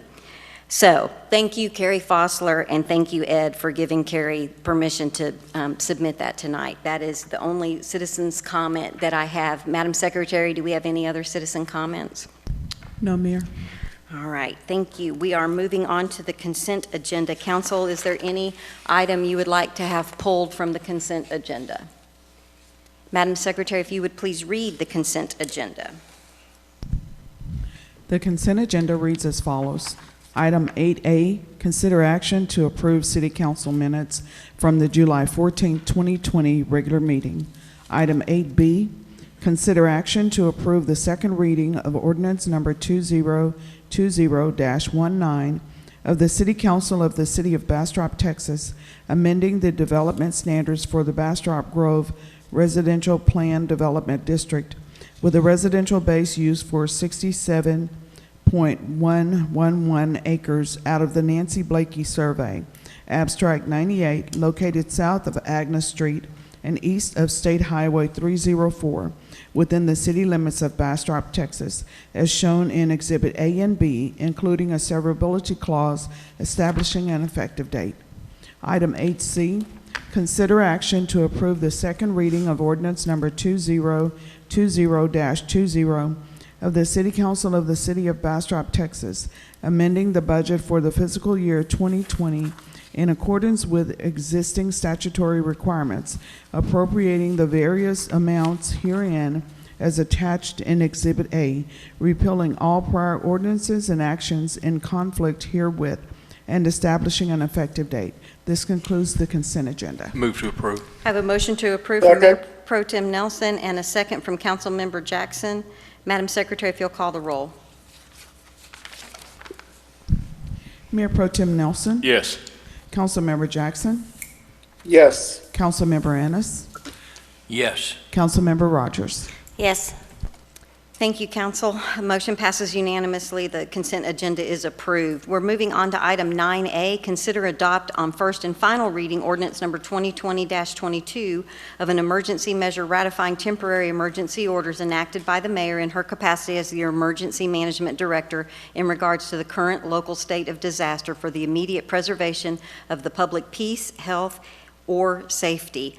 So thank you, Carrie Fossler, and thank you, Ed, for giving Carrie permission to submit that tonight. That is the only citizen's comment that I have. Madam Secretary, do we have any other citizen comments? No, Mayor. All right, thank you. We are moving on to the consent agenda. Council, is there any item you would like to have pulled from the consent agenda? Madam Secretary, if you would please read the consent agenda. The consent agenda reads as follows. Item 8A, consider action to approve City Council minutes from the July 14, 2020 regular meeting. Item 8B, consider action to approve the second reading of Ordinance number 2020-19, of the City Council of the City of Bastrop, Texas, amending the development standards for the Bastrop Grove Residential Plan Development District with a residential base use for 67.111 acres out of the Nancy Blakey Survey, Abstract 98, located south of Agnes Street and east of State Highway 304, within the city limits of Bastrop, Texas, as shown in Exhibit A and B, including a severability clause establishing an effective date. Item 8C, consider action to approve the second reading of Ordinance Number 2020-20 of the City Council of the City of Bastrop, Texas, amending the budget for the fiscal year 2020 in accordance with existing statutory requirements, appropriating the various amounts herein as attached in Exhibit A, repealing all prior ordinances and actions in conflict herewith, and establishing an effective date. This concludes the consent agenda. Move to approve. I have a motion to approve from Mayor Pro Tem Nelson and a second from Councilmember Jackson. Madam Secretary, if you'll call the roll. Mayor Pro Tem Nelson. Yes. Councilmember Jackson. Yes. Councilmember Ennis. Yes. Councilmember Rogers. Yes. Thank you, Council. Motion passes unanimously. The consent agenda is approved. We're moving on to item 9A, consider adopt on first and final reading ordinance number 2020-22 of an emergency measure ratifying temporary emergency orders enacted by the mayor in her capacity as the emergency management director in regards to the current local state of disaster for the immediate preservation of the public peace, health, or safety.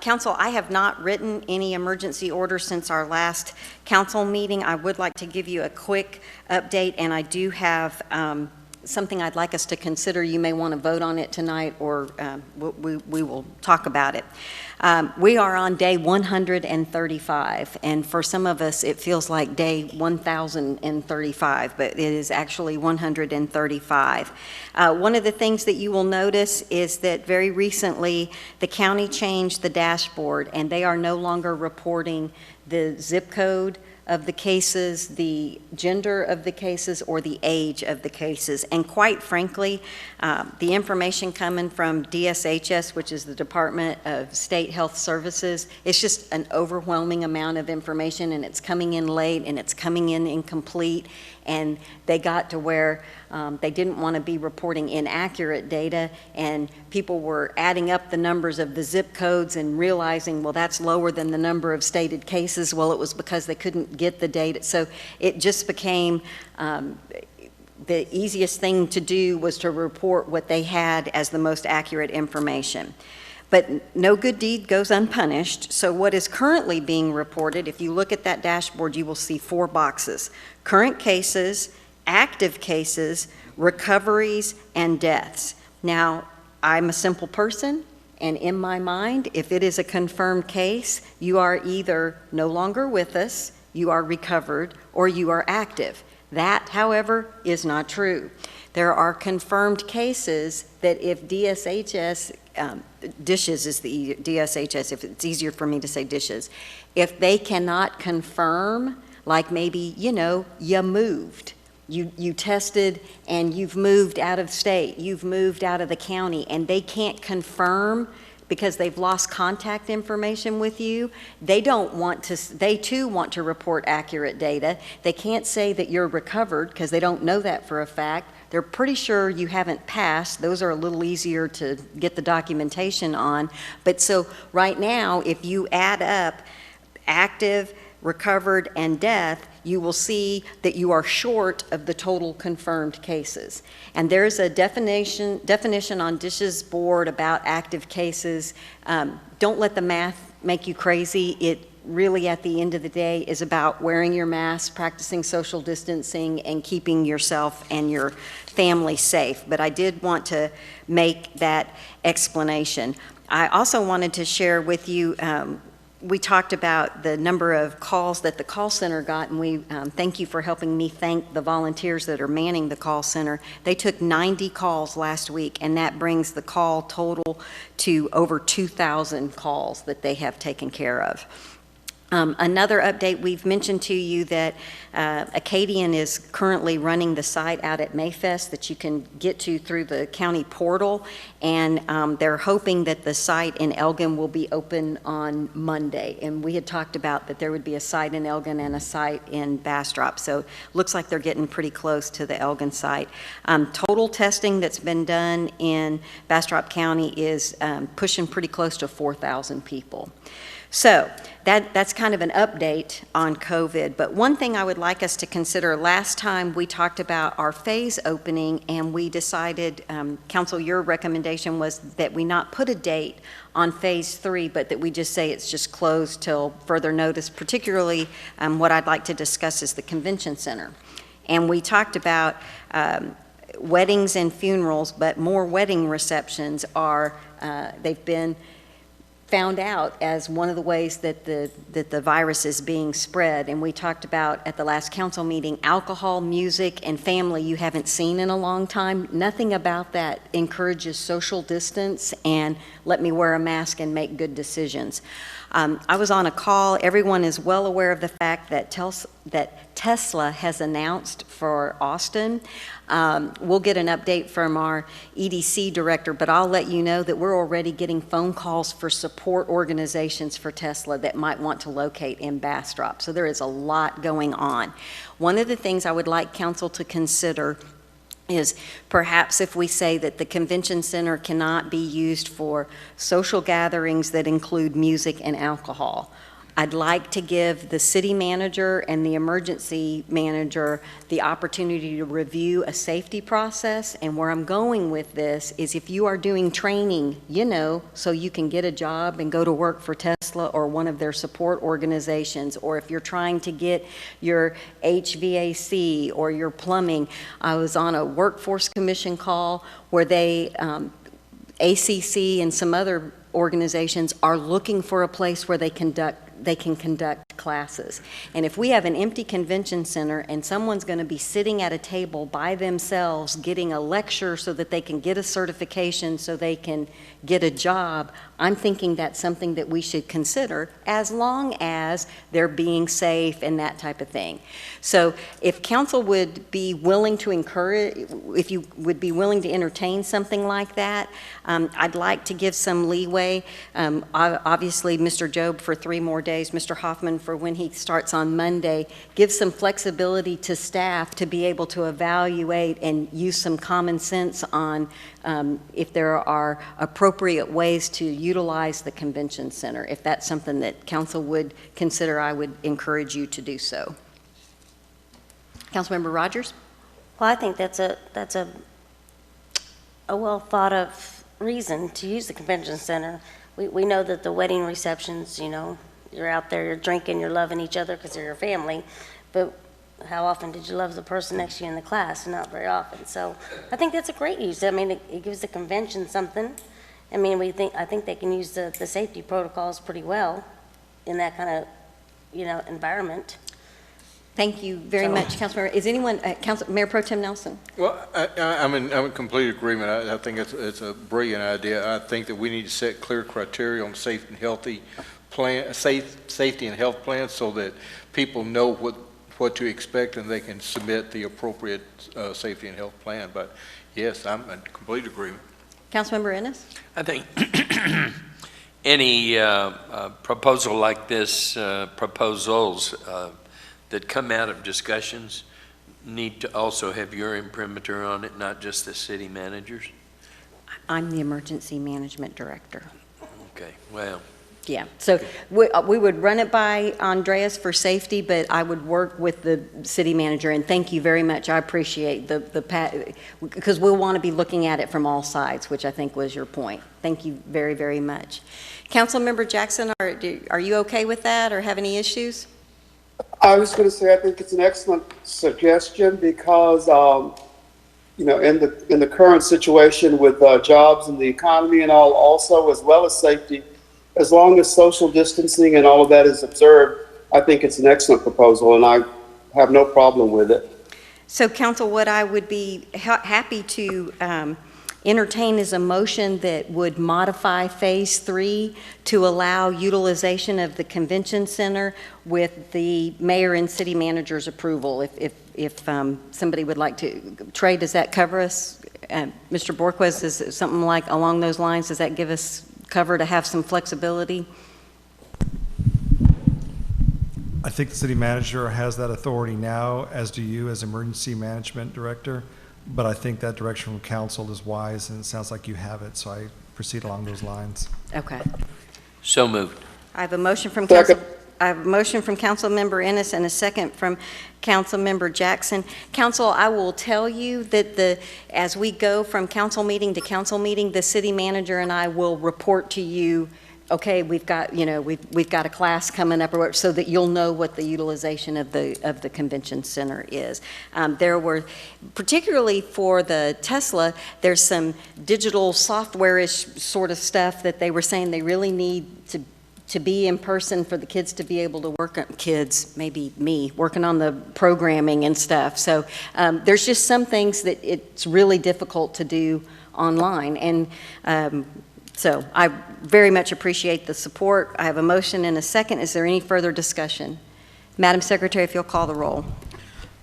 Council, I have not written any emergency orders since our last council meeting. I would like to give you a quick update, and I do have something I'd like us to consider. You may want to vote on it tonight, or we will talk about it. We are on day 135, and for some of us it feels like day 1035, but it is actually 135. One of the things that you will notice is that very recently the county changed the dashboard, and they are no longer reporting the zip code of the cases, the gender of the cases, or the age of the cases. And quite frankly, the information coming from DSHS, which is the Department of State Health Services, it's just an overwhelming amount of information, and it's coming in late, and it's coming in incomplete, and they got to where they didn't want to be reporting inaccurate data, and people were adding up the numbers of the zip codes and realizing, well, that's lower than the number of stated cases. Well, it was because they couldn't get the data. So it just became the easiest thing to do was to report what they had as the most accurate information. But no good deed goes unpunished. So what is currently being reported, if you look at that dashboard, you will see 4 boxes: current cases, active cases, recoveries, and deaths. Now, I'm a simple person, and in my mind, if it is a confirmed case, you are either no longer with us, you are recovered, or you are active. That, however, is not true. There are confirmed cases that if DSHS, dishes is the DSHS, if it's easier for me to say dishes, if they cannot confirm, like maybe, you moved, you tested and you've moved out of state, you've moved out of the county, and they can't confirm because they've lost contact information with you, they too want to report accurate data. They can't say that you're recovered because they don't know that for a fact. They're pretty sure you haven't passed. Those are a little easier to get the documentation on. But so right now, if you add up active, recovered, and death, you will see that you are short of the total confirmed cases. And there's a definition on DISH's board about active cases. Don't let the math make you crazy. It really, at the end of the day, is about wearing your mask, practicing social distancing, and keeping yourself and your family safe. But I did want to make that explanation. I also wanted to share with you, we talked about the number of calls that the call center got, and we thank you for helping me thank the volunteers that are manning the call center. They took 90 calls last week, and that brings the call total to over 2,000 calls that they have taken care of. Another update, we've mentioned to you that Acadian is currently running the site out at Mayfest that you can get to through the county portal, and they're hoping that the site in Elgin will be open on Monday. And we had talked about that there would be a site in Elgin and a site in Bastrop, so looks like they're getting pretty close to the Elgin site. Total testing that's been done in Bastrop County is pushing pretty close to 4,000 people. So that's kind of an update on COVID. But one thing I would like us to consider, last time we talked about our phase opening, and we decided, Council, your recommendation was that we not put a date on phase 3, but that we just say it's just closed till further notice. Particularly, what I'd like to discuss is the convention center. And we talked about weddings and funerals, but more wedding receptions are, they've been found out as one of the ways that the virus is being spread. And we talked about at the last council meeting, alcohol, music, and family you haven't seen in a long time. Nothing about that encourages social distance and let me wear a mask and make good decisions. I was on a call. Everyone is well aware of the fact that Tesla has announced for Austin. We'll get an update from our EDC director, but I'll let you know that we're already getting phone calls for support organizations for Tesla that might want to locate in Bastrop. So there is a lot going on. One of the things I would like council to consider is perhaps if we say that the convention center cannot be used for social gatherings that include music and alcohol. I'd like to give the city manager and the emergency manager the opportunity to review a safety process. And where I'm going with this is if you are doing training, so you can get a job and go to work for Tesla or one of their support organizations, or if you're trying to get your HVAC or your plumbing. I was on a workforce commission call where they, ACC and some other organizations are looking for a place where they can conduct classes. And if we have an empty convention center and someone's going to be sitting at a table by themselves getting a lecture so that they can get a certification so they can get a job, I'm thinking that's something that we should consider as long as they're being safe and that type of thing. So if council would be willing to encourage, if you would be willing to entertain something like that, I'd like to give some leeway. Obviously, Mr. Job for 3 more days, Mr. Hoffman for when he starts on Monday, give some flexibility to staff to be able to evaluate and use some common sense on if there are appropriate ways to utilize the convention center. If that's something that council would consider, I would encourage you to do so. Councilmember Rogers? Well, I think that's a well thought of reason to use the convention center. We know that the wedding receptions, you're out there, you're drinking, you're loving each other because they're your family, but how often did you love the person next to you in the class? Not very often. So I think that's a great use. I mean, it gives the convention something. I mean, I think they can use the safety protocols pretty well in that kind of, environment. Thank you very much, Councilmember. Is anyone, Mayor Pro Tem Nelson? Well, I'm in complete agreement. I think it's a brilliant idea. I think that we need to set clear criteria on safe and healthy safety and health plans so that people know what to expect and they can submit the appropriate safety and health plan. But yes, I'm in complete agreement. Councilmember Ennis? I think any proposal like this, proposals that come out of discussions need to also have your imprimatur on it, not just the city managers? I'm the emergency management director. Okay, well. Yeah, so we would run it by Andreas for safety, but I would work with the city manager, and thank you very much. I appreciate because we'll want to be looking at it from all sides, which I think was your point. Thank you very, very much. Councilmember Jackson, are you okay with that or have any issues? I was going to say I think it's an excellent suggestion because, in the current situation with jobs and the economy and all, also as well as safety, as long as social distancing and all of that is observed, I think it's an excellent proposal, and I have no problem with it. So, Council, what I would be happy to entertain as a motion that would modify Phase 3 to allow utilization of the convention center with the mayor and city manager's approval. If somebody would like to, Trey, does that cover us? Mr. Borquez, is it something like along those lines? Does that give us cover to have some flexibility? I think the city manager has that authority now, as do you as emergency management director. But I think that direction from council is wise, and it sounds like you have it, so I proceed along those lines. Okay. So moved. I have a motion from Second. Councilmember Ennis and a second from Councilmember Jackson. Council, I will tell you that as we go from council meeting to council meeting, the city manager and I will report to you, okay, we've got a class coming up, or so that you'll know what the utilization of the convention center is. There were, particularly for the Tesla, there's some digital software-ish sort of stuff that they were saying they really need to be in person for the kids to be able to work on, kids, maybe me, working on the programming and stuff. So there's just some things that it's really difficult to do online. And so I very much appreciate the support. I have a motion and a second. Is there any further discussion? Madam Secretary, if you'll call the roll.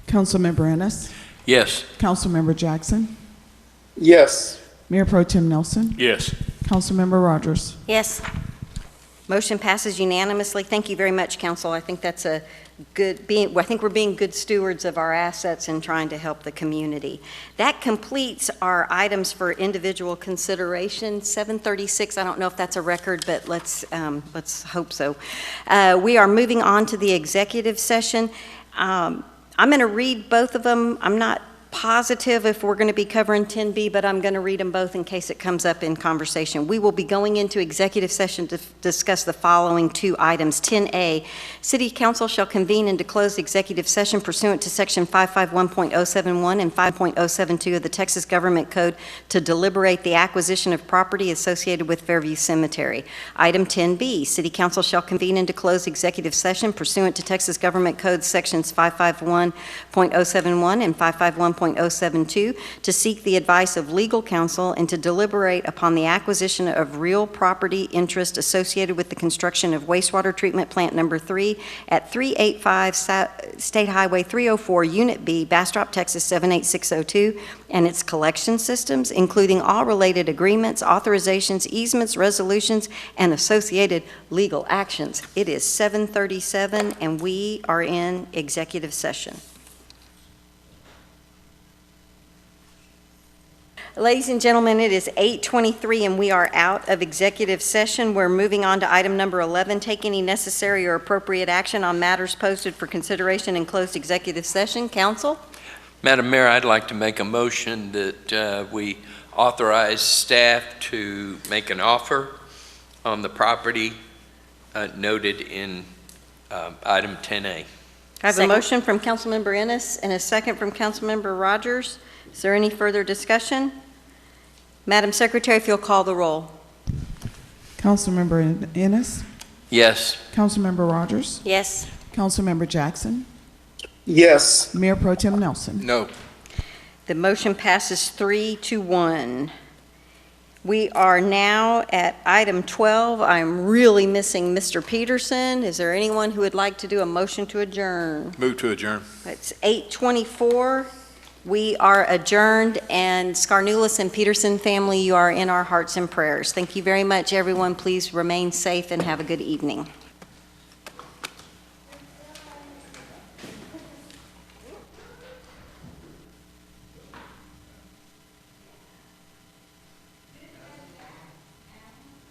Councilmember Ennis, Yes. Councilmember Jackson, Yes. Mayor Pro Tem Nelson, Yes. Councilmember Rogers. Yes. Motion passes unanimously. Thank you very much, Council. I think that's a good, I think we're being good stewards of our assets and trying to help the community. That completes our items for individual consideration. 7:36, I don't know if that's a record, but let's hope so. We are moving on to the executive session. I'm going to read both of them. I'm not positive if we're going to be covering 10B, but I'm going to read them both in case it comes up in conversation. We will be going into executive session to discuss the following two items. 10A, City Council shall convene into closed executive session pursuant to Section 551.071 and 5.072 of the Texas Government Code to deliberate the acquisition of property associated with Fairview Cemetery. Item 10B, City Council shall convene into closed executive session pursuant to Texas Government Code Sections 551.071 and 551.072 to seek the advice of legal counsel and to deliberate upon the acquisition of real property interest associated with the construction of wastewater treatment plant number 3 at 385 State Highway 304, Unit B, Bastrop, Texas 78602, and its collection systems, including all related agreements, authorizations, easements, resolutions, and associated legal actions. It is 7:37, and we are in executive session. Ladies and gentlemen, it is 8:23 and we are out of executive session. We're moving on to item number 11, take any necessary or appropriate action on matters posted for consideration in closed executive session. Council? Madam Mayor, I'd like to make a motion that we authorize staff to make an offer on the property noted in item 10A. I have a motion from Councilmember Ennis and a second from Councilmember Rogers. Is there any further discussion? Madam Secretary, if you'll call the roll. Councilmember Ennis, Yes. Councilmember Rogers, Yes. Councilmember Jackson, Yes. Mayor Pro Tem Nelson. No. The motion passes 3-1. We are now at item 12. I'm really missing Mr. Peterson. Is there anyone who would like to do a motion to adjourn? Move to adjourn. It's 8:24. We are adjourned, and Scarnulis and Peterson family, you are in our hearts and prayers. Thank you very much, everyone. Please remain safe and have a good evening.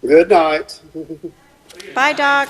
Good night. Bye, Doc.